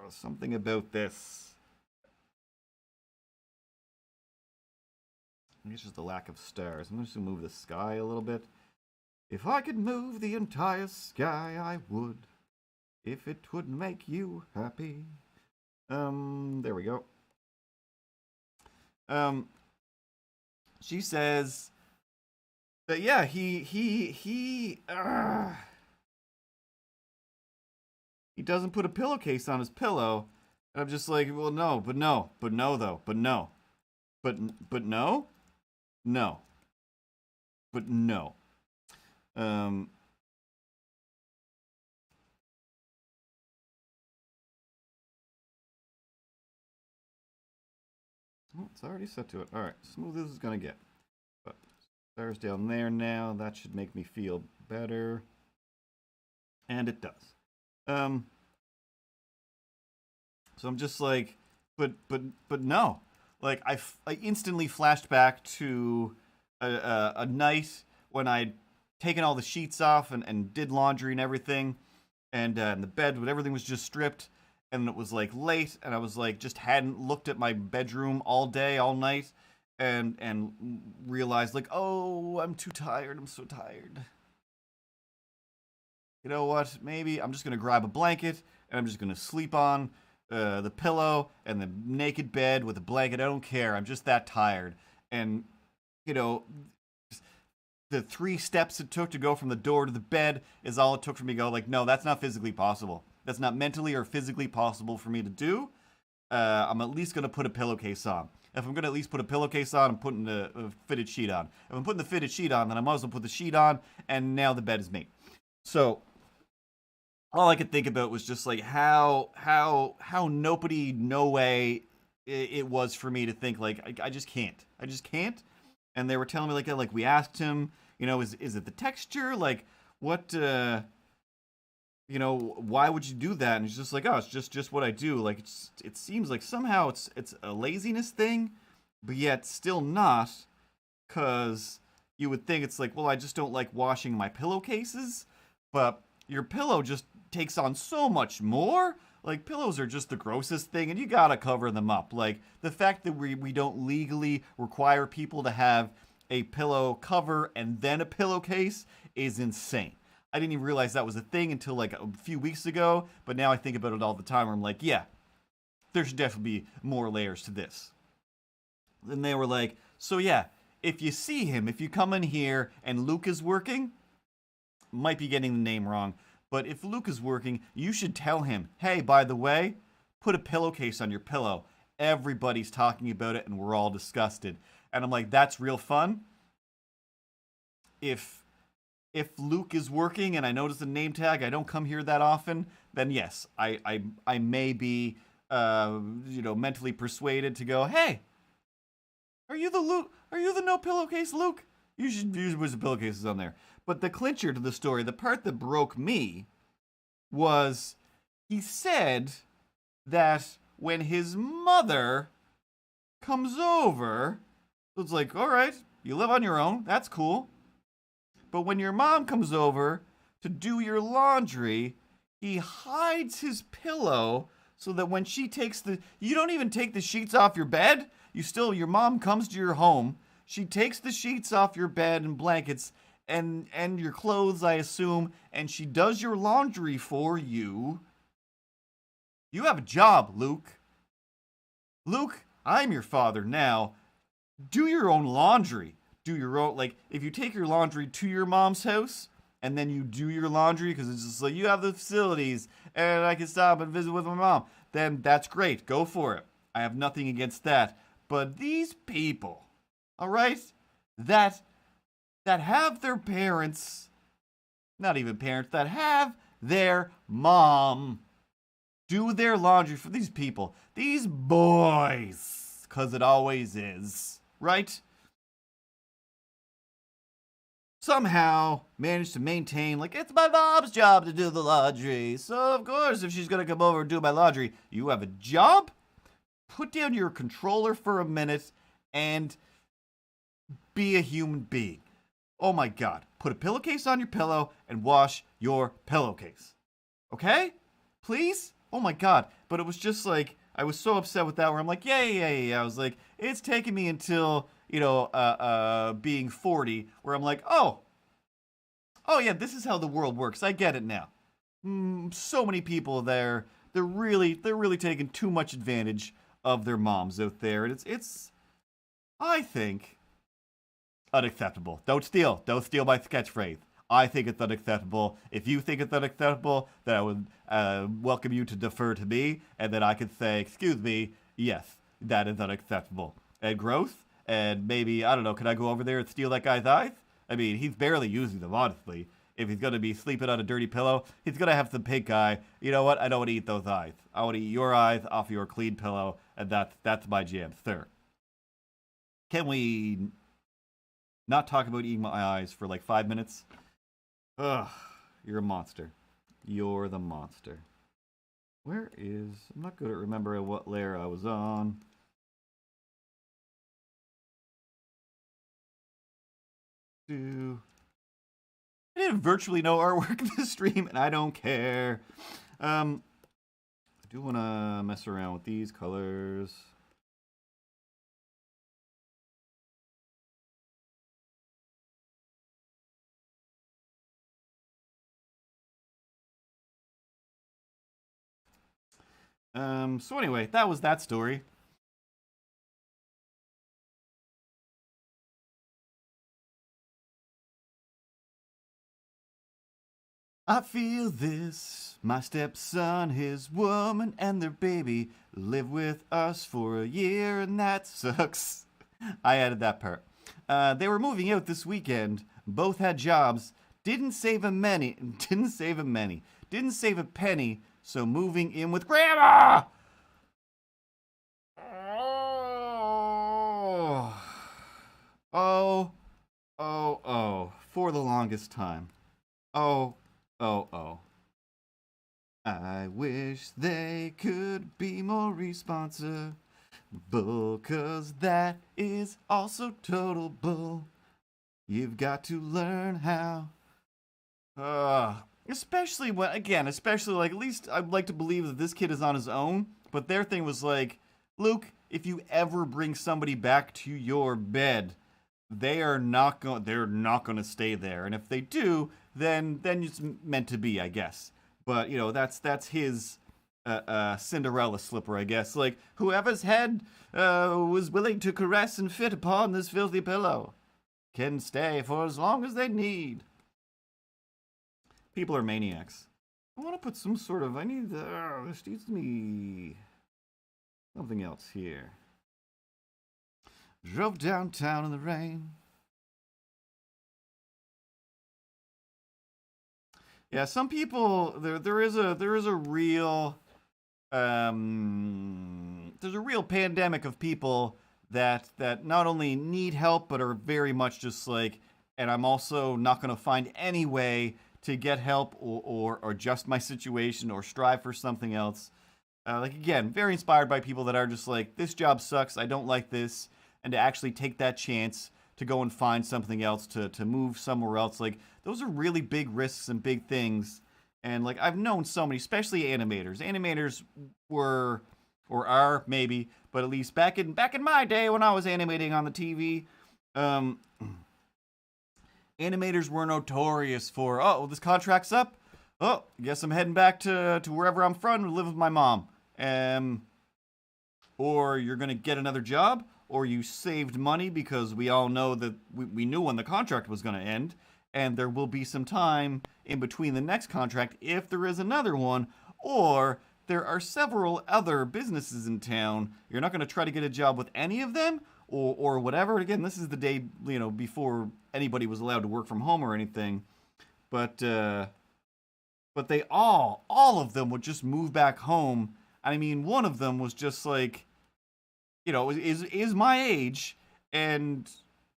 something about this? I think it's just the lack of stars. I'm just gonna move the sky a little bit. If I could move the entire sky, I would. If it would make you happy. There we go. She says that, yeah, he doesn't put a pillowcase on his pillow. And I'm just like, well, no, but no, but no, though, but no. But no? No. But no. Oh, it's already set to it. All right, smooth as it's gonna get. But stars down there now. That should make me feel better, and it does. So I'm just like, but no. Like I instantly flashed back to a night when I'd taken all the sheets off and did laundry and everything, and the bed, when everything was just stripped. And it was like late, and I was like, just hadn't looked at my bedroom all day, all night, and realized like, oh, I'm too tired. I'm so tired. You know what? Maybe I'm just gonna grab a blanket and I'm just gonna sleep on the pillow and the naked bed with a blanket. I don't care. I'm just that tired. And you know, the 3 steps it took to go from the door to the bed is all it took for me to go like, no, that's not physically possible. That's not mentally or physically possible for me to do. I'm at least going to put a pillowcase on. If I'm going to at least put a pillowcase on, I'm putting a fitted sheet on. If I'm putting the fitted sheet on, then I might as well put the sheet on, and now the bed is made. So, all I could think about was just like how nobody, no way it was for me to think like, I just can't. I just can't. And they were telling me like we asked him, you know, is it the texture? Like, what, you know, why would you do that? And he's just like, oh, it's just what I do. Like, it seems like somehow it's a laziness thing, but yet still not, because you would think it's like, well, I just don't like washing my pillowcases, but your pillow just takes on so much more. Like, pillows are just the grossest thing, and you gotta cover them up. Like, the fact that we don't legally require people to have a pillow cover and then a pillowcase is insane. I didn't even realize that was a thing until like a few weeks ago, but now I think about it all the time where I'm like, yeah, there should definitely be more layers to this. Then they were like, so yeah, if you see him, if you come in here and Luke is working, might be getting the name wrong, but if Luke is working, you should tell him, hey, by the way, put a pillowcase on your pillow. Everybody's talking about it and we're all disgusted. And I'm like, that's real fun. If Luke is working and I notice the name tag, I don't come here that often, then yes, I may be, you know, mentally persuaded to go, hey, are you the Luke? Are you the no pillowcase Luke? You should put some pillowcases on there. But the clincher to the story, the part that broke me, was he said that when his mother comes over, it's like, all right, you live on your own, that's cool. But when your mom comes over to do your laundry, he hides his pillow so that when she takes you don't even take the sheets off your bed. Your mom comes to your home. She takes the sheets off your bed and blankets and your clothes, I assume, and she does your laundry for you. You have a job, Luke. Luke, I'm your father now. Do your own laundry. Do your own, like, if you take your laundry to your mom's house and then you do your laundry because it's just like, you have the facilities and I can stop and visit with my mom, then that's great. Go for it. I have nothing against that. But these people, all right, that have their parents, not even parents, that have their mom do their laundry for these people, these boys, because it always is, right? Somehow managed to maintain, like, it's my mom's job to do the laundry. So, of course, if she's going to come over and do my laundry, you have a job? Put down your controller for a minute and be a human being. Oh my God. Put a pillowcase on your pillow and wash your pillowcase. Okay? Please? Oh my God. But it was just like, I was so upset with that where I'm like, yeah. I was like, it's taken me until, you know, being 40, where I'm like, oh, oh yeah, this is how the world works. I get it now. So many people there, they're really taking too much advantage of their moms out there, and it's I think unacceptable. Don't steal my catchphrase. I think it's unacceptable. If you think it's unacceptable, then I would welcome you to defer to me, and then I could say, excuse me, yes, that is unacceptable. And growth, and maybe, I don't know, can I go over there and steal that guy's eyes? I mean, he's barely using them, honestly. If he's going to be sleeping on a dirty pillow, he's going to have some pink eye. You know what? I don't want to eat those eyes. I want to eat your eyes off your clean pillow, and that's my jam, sir. Can we not talk about eating my eyes for like 5 minutes? Ugh, you're a monster. You're the monster. Where is... I'm not good at remembering what layer I was on. I did virtually no artwork in this stream, and I don't care. I do want to mess around with these colors. So anyway, that was that story. I feel this. My stepson, his woman, and their baby live with us for a year, and that sucks. I added that part. They were moving out this weekend. Both had jobs. Didn't save a penny. So moving in with Grandma. Oh. For the longest time. Oh. I wish they could be more responsible, 'cause that is also total bull. You've got to learn how. Especially when, again, like, at least I'd like to believe that this kid is on his own, but their thing was like, Luke, if you ever bring somebody back to your bed, they're not going to stay there. And if they do, then it's meant to be, I guess. But, you know, that's his Cinderella slipper, I guess. Like, whoever's head was willing to caress and fit upon this filthy pillow can stay for as long as they need. People are maniacs. I want to put some sort of, this needs to be something else here. Drove downtown in the rain. Yeah, some people, there is a real there's a real pandemic of people that not only need help but are very much just like, and I'm also not going to find any way to get help or adjust my situation or strive for something else. Like, again, very inspired by people that are just like, this job sucks, I don't like this, and to actually take that chance to go and find something else, to move somewhere else. Like, those are really big risks and big things. And, like, I've known so many, especially animators. Animators were, or are, maybe, but at least back in my day when I was animating on the TV, animators were notorious for, oh, this contract's up? Oh, guess I'm heading back to wherever I'm from to live with my mom. Or you're going to get another job, or you saved money because we all know that we knew when the contract was going to end, and there will be some time in between the next contract if there is another one, or there are several other businesses in town. You're not going to try to get a job with any of them, or whatever. Again, this is the day, you know, before anybody was allowed to work from home or anything. But they all of them would just move back home. I mean, one of them was just like, you know, is my age, and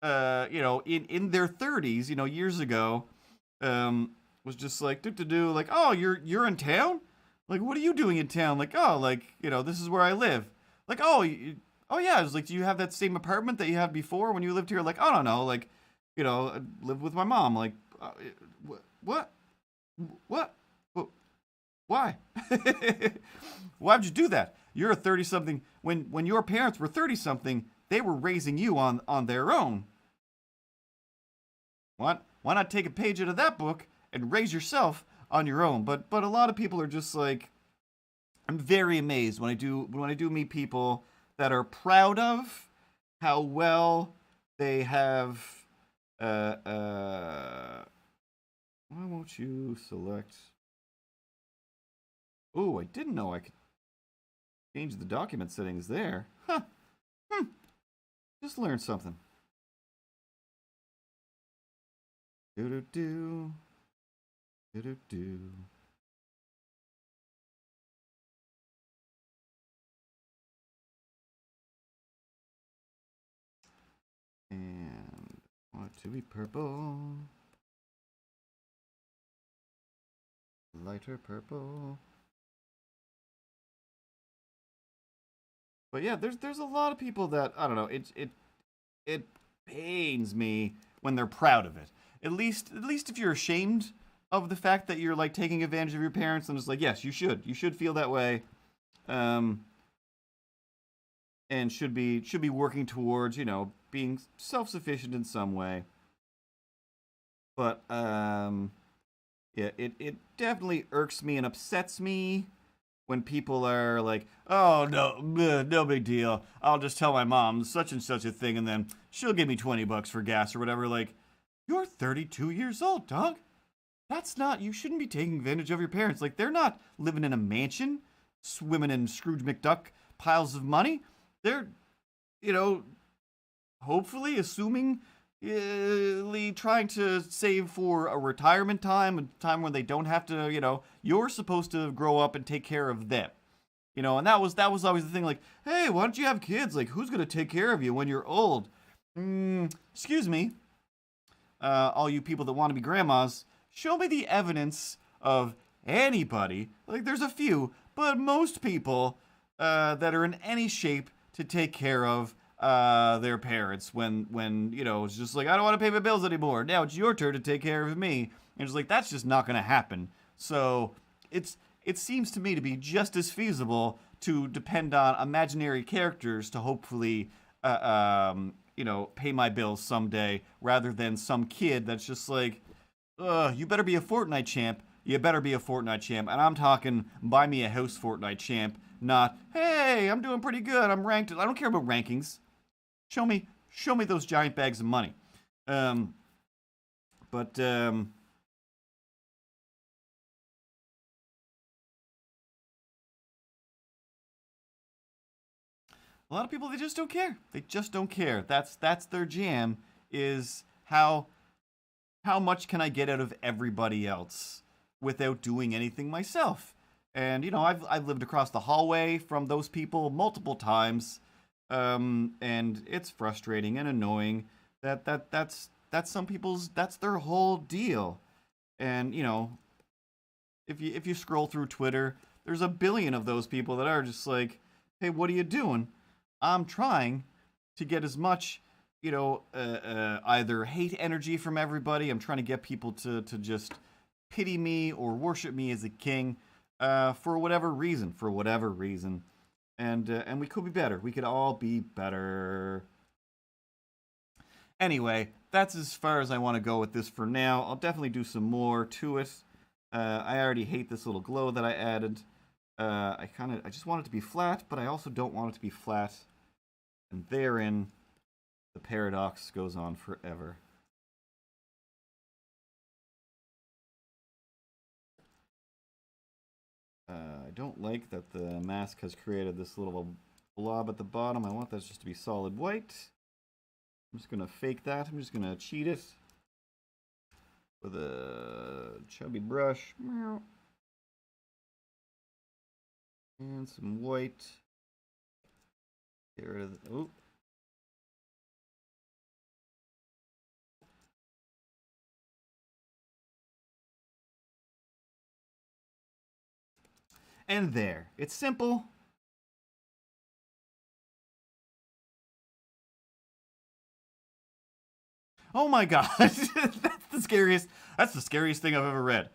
you know, in their 30s, you know, years ago, was just like like, oh, you're in town? Like, what are you doing in town? Like, oh, like, you know, this is where I live. Like, oh yeah, I was like, do you have that same apartment that you had before when you lived here? Like, oh no, like, you know, I live with my mom. Like, what? Why? Why'd you do that? You're a 30-something. When your parents were 30-something, they were raising you on their own. Why not take a page out of that book and raise yourself on your own? But a lot of people are just like, I'm very amazed when I do meet people that are proud of how well they have. Why won't you select? Oh, I didn't know I could change the document settings there. Huh. Just learned something. Do-do-do. Do-do-do. And I want it to be purple. Lighter purple. But yeah, there's a lot of people that, I don't know, it pains me when they're proud of it. At least if you're ashamed of the fact that you're like taking advantage of your parents, then it's like, yes, you should feel that way, and should be working towards, being self-sufficient in some way. But yeah, it definitely irks me and upsets me when people are like, oh, no big deal. I'll just tell my mom such and such a thing, and then she'll give me $20 for gas or whatever. Like, you're 32 years old, dog. That's not, you shouldn't be taking advantage of your parents. Like, they're not living in a mansion, swimming in Scrooge McDuck piles of money. They're, hopefully assuming, trying to save for a retirement time, a time when they don't have to, you're supposed to grow up and take care of them. And that was always the thing, like, hey, why don't you have kids? Like, who's going to take care of you when you're old? Excuse me, all you people that want to be grandmas, show me the evidence of anybody, like there's a few, but most people that are in any shape to take care of their parents when it's just like, I don't want to pay my bills anymore. Now it's your turn to take care of me. And it's like, that's just not going to happen. So it seems to me to be just as feasible to depend on imaginary characters to hopefully, pay my bills someday, rather than some kid that's just like, you better be a Fortnite champ. You better be a Fortnite champ. And I'm talking buy me a house Fortnite champ, not, hey, I'm doing pretty good. I'm ranked. I don't care about rankings. Show me those giant bags of money. But a lot of people, they just don't care. They just don't care. That's their jam, is how much can I get out of everybody else without doing anything myself? And I've lived across the hallway from those people multiple times, and it's frustrating and annoying that's some people's, that's their whole deal. And if you scroll through Twitter, there's a billion of those people that are just like, hey, what are you doing? I'm trying to get as much, either hate energy from everybody. I'm trying to get people to just pity me or worship me as a king, for whatever reason. And we could be better. We could all be better. Anyway, that's as far as I want to go with this for now. I'll definitely do some more to it. I already hate this little glow that I added. I just want it to be flat, but I also don't want it to be flat. And therein, the paradox goes on forever. I don't like that the mask has created this little blob at the bottom. I want that just to be solid white. I'm just going to fake that. I'm just going to cheat it with a chubby brush. And some white. Get rid of the... Oh. And there. It's simple. Oh my god. That's the scariest thing I've ever read.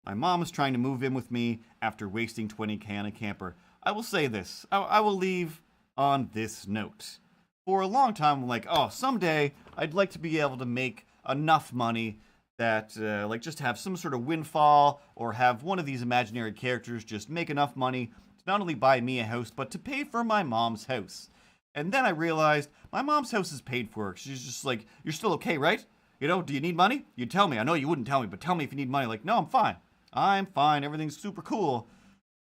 My mom is trying to move in with me after wasting $20,000 on a camper. I will say this. I will leave on this note. For a long time, I'm like, oh, someday I'd like to be able to make enough money that, like, just have some sort of windfall or have one of these imaginary characters just make enough money to not only buy me a house, but to pay for my mom's house. And then I realized my mom's house is paid for. She's just like, you're still okay, right? You know, do you need money? You tell me. I know you wouldn't tell me, but tell me if you need money. Like, no, I'm fine. I'm fine. Everything's super cool.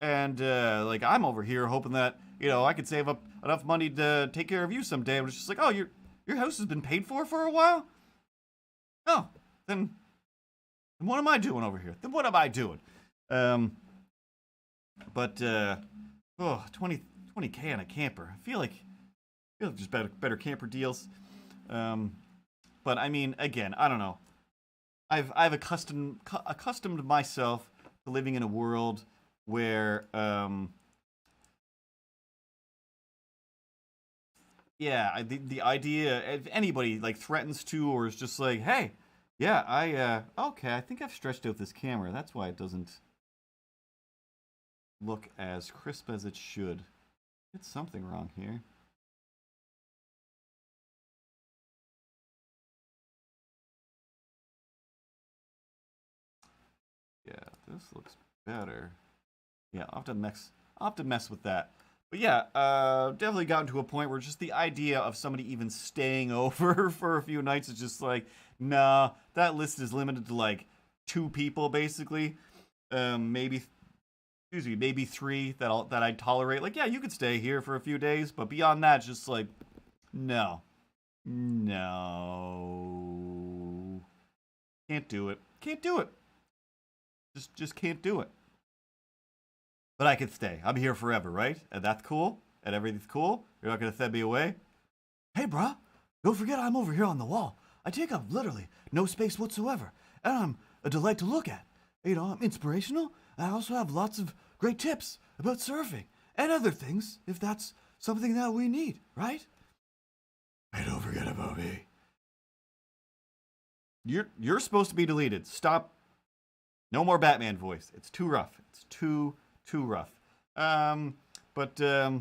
And, like, I'm over here hoping that, you know, I could save up enough money to take care of you someday. And it's just like, oh, your house has been paid for a while? Oh, then what am I doing over here? Then what am I doing? But 20K on a camper. I feel like just better camper deals. But I mean, again, I don't know. I've accustomed myself to living in a world where the idea, if anybody like threatens to or is just like, hey, yeah, okay, I think I've stretched out this camera. That's why it doesn't look as crisp as it should. It's something wrong here. Yeah, this looks better. Yeah, I'll have to mess with that. But yeah, definitely gotten to a point where just the idea of somebody even staying over for a few nights is just like, nah, that list is limited to like 2 people basically. Maybe 3 that I'd tolerate. Like, yeah, you could stay here for a few days, but beyond that, it's just like, no. Can't do it. Just can't do it. But I could stay. I'm here forever, right? And that's cool? And everything's cool? You're not gonna send me away? Hey, bruh, don't forget I'm over here on the wall. I take up literally no space whatsoever. And I'm a delight to look at. You know, I'm inspirational. And I also have lots of great tips about surfing. And other things, if that's something that we need, right? Hey, don't forget about me. You're supposed to be deleted. Stop. No more Batman voice. It's too rough. It's too rough. But yeah,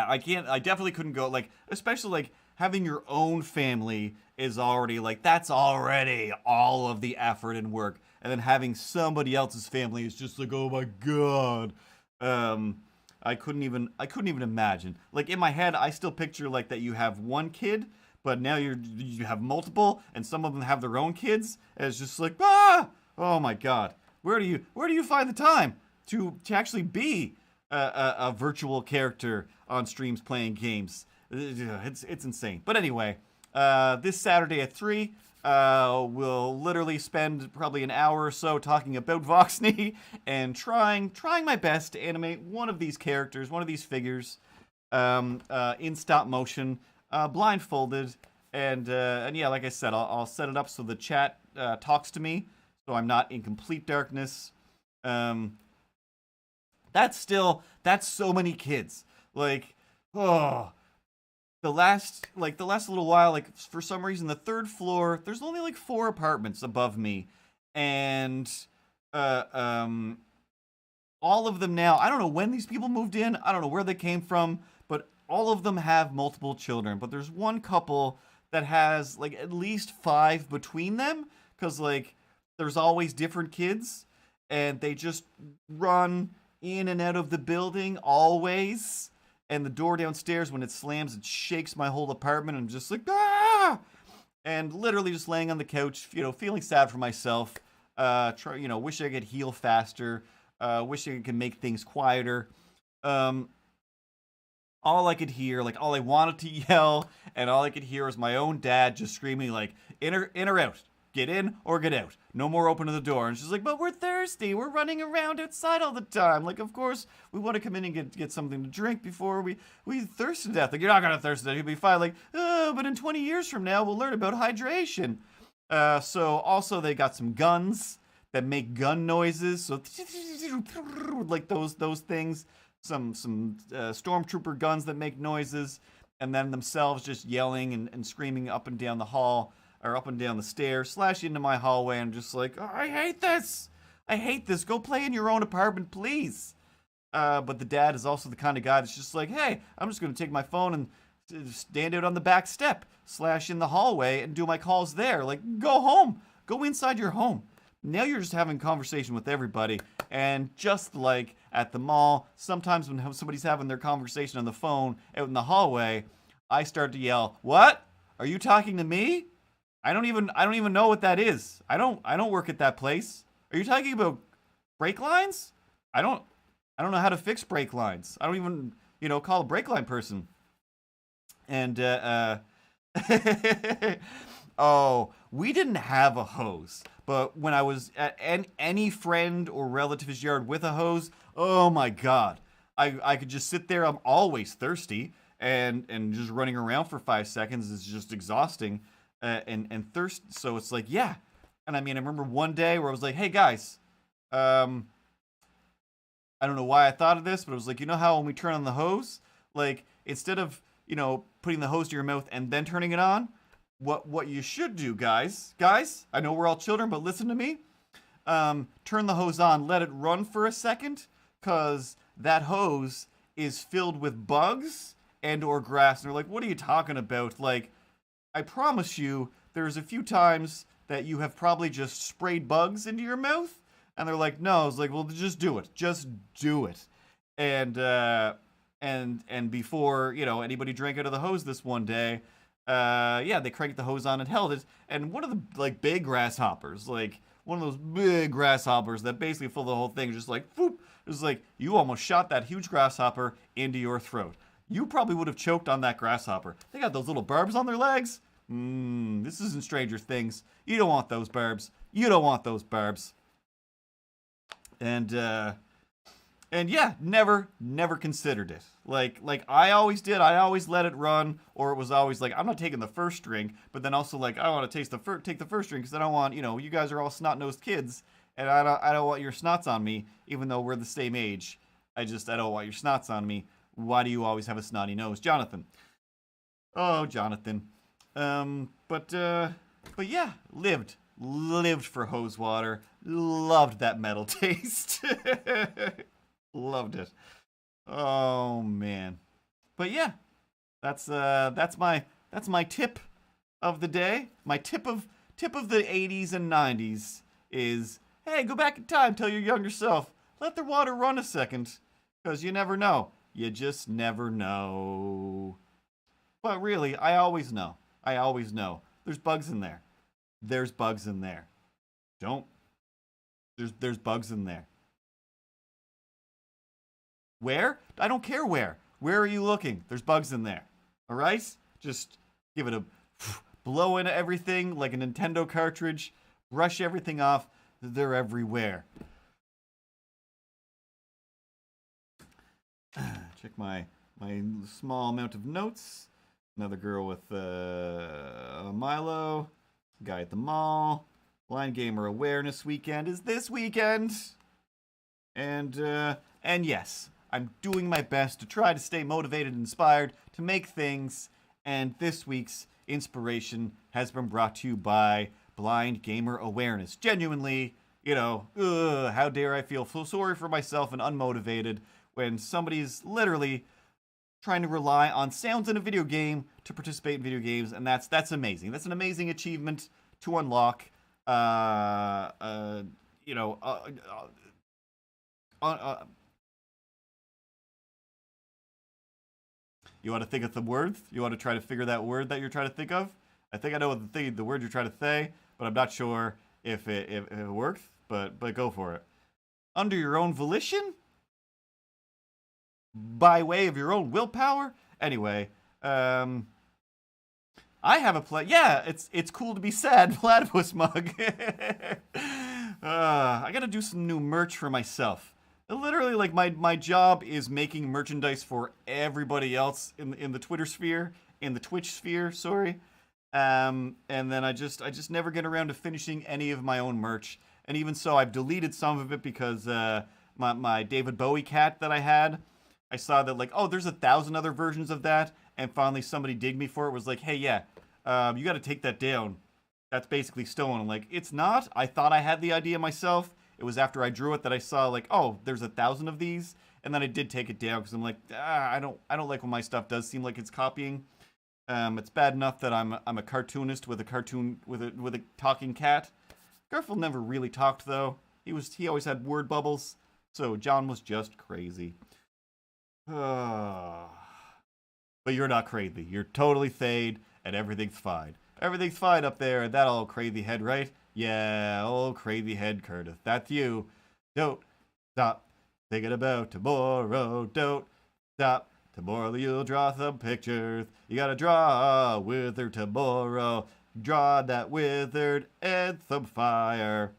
I definitely couldn't go, like, especially like having your own family is already like, that's already all of the effort and work. And then having somebody else's family is just like, oh my God. I couldn't even imagine. Like, in my head, I still picture like that you have one kid, but now you have multiple, and some of them have their own kids. And it's just like, oh my God. Where do you find the time to actually be a virtual character on streams playing games? It's insane. But anyway, this Saturday at 3, we'll literally spend probably an hour or so talking about Voxney and trying my best to animate one of these characters, one of these figures, in stop motion, blindfolded, and yeah, like I said, I'll set it up so the chat talks to me, so I'm not in complete darkness. That's so many kids. Like, oh. The last little while, like, for some reason, the 3rd floor, there's only like 4 apartments above me, and all of them now, I don't know when these people moved in, I don't know where they came from, but all of them have multiple children. But there's one couple that has like at least 5 between them, because like there's always different kids, and they just run in and out of the building always. And the door downstairs, when it slams, it shakes my whole apartment. I'm just like, ah! And literally just laying on the couch, you know, feeling sad for myself. Wish I could heal faster. Wish I could make things quieter. All I could hear, like, all I wanted to yell, and all I could hear was my own dad just screaming, like, in or out. Get in or get out. No more opening the door. And she's like, but we're thirsty. We're running around outside all the time. Like, of course, we want to come in and get something to drink before we thirst to death. Like, you're not going to thirst to death. You'll be fine. Like, but in 20 years from now, we'll learn about hydration. So, also, they got some guns that make gun noises. So, like those things. Some stormtrooper guns that make noises. And then themselves just yelling and screaming up and down the hall. Or up and down the stairs, slash into my hallway. I'm just like, oh, I hate this. Go play in your own apartment, please. But the dad is also the kind of guy that's just like, hey, I'm just going to take my phone and stand out on the back step / in the hallway and do my calls there. Like, go home. Go inside your home. Now you're just having conversation with everybody. And just like at the mall, sometimes when somebody's having their conversation on the phone out in the hallway, I start to yell, "What? Are you talking to me? I don't even know what that is. I don't work at that place. Are you talking about brake lines? I don't know how to fix brake lines. I don't even, call a brake line person." And oh, we didn't have a hose, but when I was at any friend or relative's yard with a hose, oh my god, I could just sit there. I'm always thirsty, and just running around for 5 seconds is just exhausting, and thirst. So it's like, yeah. And I mean, I remember one day where I was like, "Hey guys, I don't know why I thought of this, but it was like, you know how when we turn on the hose, like instead of putting the hose to your mouth and then turning it on, what you should do, guys, I know we're all children, but listen to me. Turn the hose on, let it run for a second, cause that hose is filled with bugs and or grass." And they're like, "What are you talking about?" Like, I promise you, there's a few times that you have probably just sprayed bugs into your mouth. And they're like, "No." I was like, "Well, just do it. Just do it." And before, anybody drank out of the hose this one day, they cranked the hose on and held it. And one of the, like, big grasshoppers, like, one of those big grasshoppers that basically filled the whole thing, just like, whoop. It was like, you almost shot that huge grasshopper into your throat. You probably would have choked on that grasshopper. They got those little barbs on their legs. This isn't Stranger Things. You don't want those barbs. You don't want those barbs. And yeah, never considered it. Like I always did. I always let it run, or it was always like, I'm not taking the first drink, but then also like, I want to take the first drink because I don't want, you guys are all snot-nosed kids, and I don't want your snots on me, even though we're the same age. I don't want your snots on me. Why do you always have a snotty nose, Jonathan? Oh, Jonathan. But yeah, lived for hose water. Loved that metal taste. Loved it. Oh man. But yeah, that's my tip of the day. My tip of the 80s and 90s is, hey, go back in time, tell your younger self, let the water run a second, because you never know. You just never know. But really, I always know. There's bugs in there. There's bugs in there. There's bugs in there. Where? I don't care where. Where are you looking? There's bugs in there. All right? Just give it a blow into everything like a Nintendo cartridge. Brush everything off. They're everywhere. Check my small amount of notes. Another girl with Milo. Guy at the mall. Blind Gamer Awareness Weekend is this weekend. And yes, I'm doing my best to try to stay motivated and inspired to make things. And this week's inspiration has been brought to you by Blind Gamer Awareness. Genuinely, how dare I feel sorry for myself and unmotivated when somebody's literally trying to rely on sounds in a video game to participate in video games, and that's amazing. That's an amazing achievement to unlock. You want to think of the word? You want to try to figure that word that you're trying to think of? I think I know what the word you're trying to say, but I'm not sure if it works. But go for it. Under your own volition? By way of your own willpower? Anyway, I have a play. Yeah, it's cool to be sad. Platypus mug. I gotta do some new merch for myself. Literally, like, my job is making merchandise for everybody else in the Twitter sphere, in the Twitch sphere, sorry. And then I just never get around to finishing any of my own merch. And even so, I've deleted some of it because my David Bowie cat that I had, I saw that, like, oh, there's 1,000 other versions of that. And finally somebody digged me for it, was like, hey, yeah, you got to take that down. That's basically stolen. I'm like, it's not. I thought I had the idea myself. It was after I drew it that I saw, like, oh, there's 1,000 of these. And then I did take it down because I'm like, I don't like when my stuff does seem like it's copying. It's bad enough that I'm a cartoonist with a talking cat. Garfield never really talked though. He always had word bubbles. So John was just crazy. But you're not crazy. You're totally Thade, and everything's fine. Everything's fine up there. That old crazy head, right? Yeah, old crazy head Curtis. That's you. Don't stop thinking about tomorrow. Don't stop. Tomorrow you'll draw some pictures. You gotta draw a wizard tomorrow. Draw that wizard and some fire.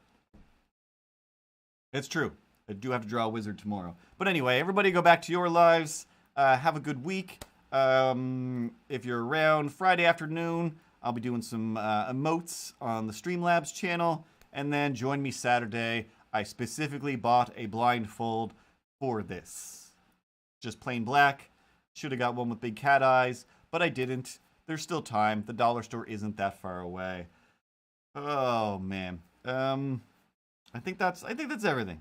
It's true. I do have to draw a wizard tomorrow. But anyway, everybody go back to your lives. Have a good week. If you're around Friday afternoon, I'll be doing some emotes on the Streamlabs channel. And then join me Saturday. I specifically bought a blindfold for this. Just plain black. Should have got one with big cat eyes, but I didn't. There's still time. The dollar store isn't that far away. Oh man. I think that's everything.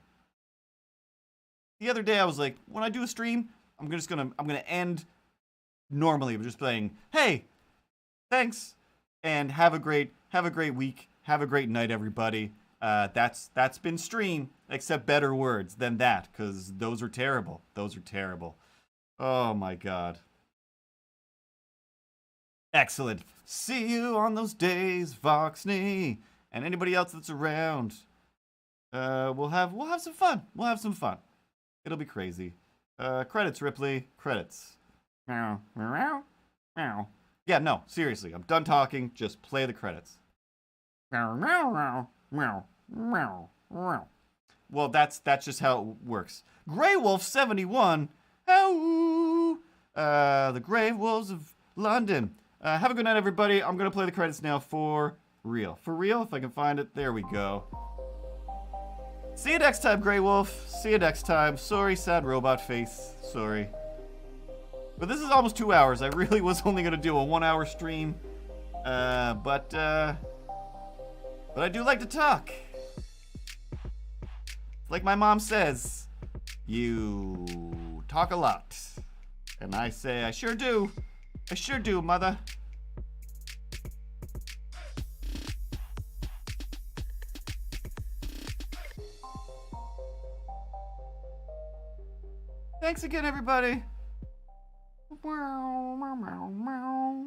The other day I was like, when I do a stream, I'm gonna end normally with just saying, hey, thanks, and have a great week, have a great night, everybody. That's been stream, except better words than that, because those are terrible. Those are terrible. Oh my god. Excellent. See you on those days, Voxney, and anybody else that's around. We'll have some fun. We'll have some fun. It'll be crazy. Credits, Ripley. Credits. Meow, meow, meow, Yeah, no, seriously. I'm done talking. Just play the credits. meow, meow, meow, meow, meow, meow. Well, that's just how it works. Grey Wolf 71. Ow! The Grey Wolves of London. Have a good night, everybody. I'm gonna play the credits now for real. For real, if I can find it. There we go. See you next time, Grey Wolf. See you next time. Sorry, sad robot face. Sorry. But this is almost 2 hours. I really was only gonna do a 1 hour stream. But I do like to talk. Like my mom says, you talk a lot. And I say, I sure do. I sure do, mother. Thanks again, everybody. Meow, meow, meow, meow.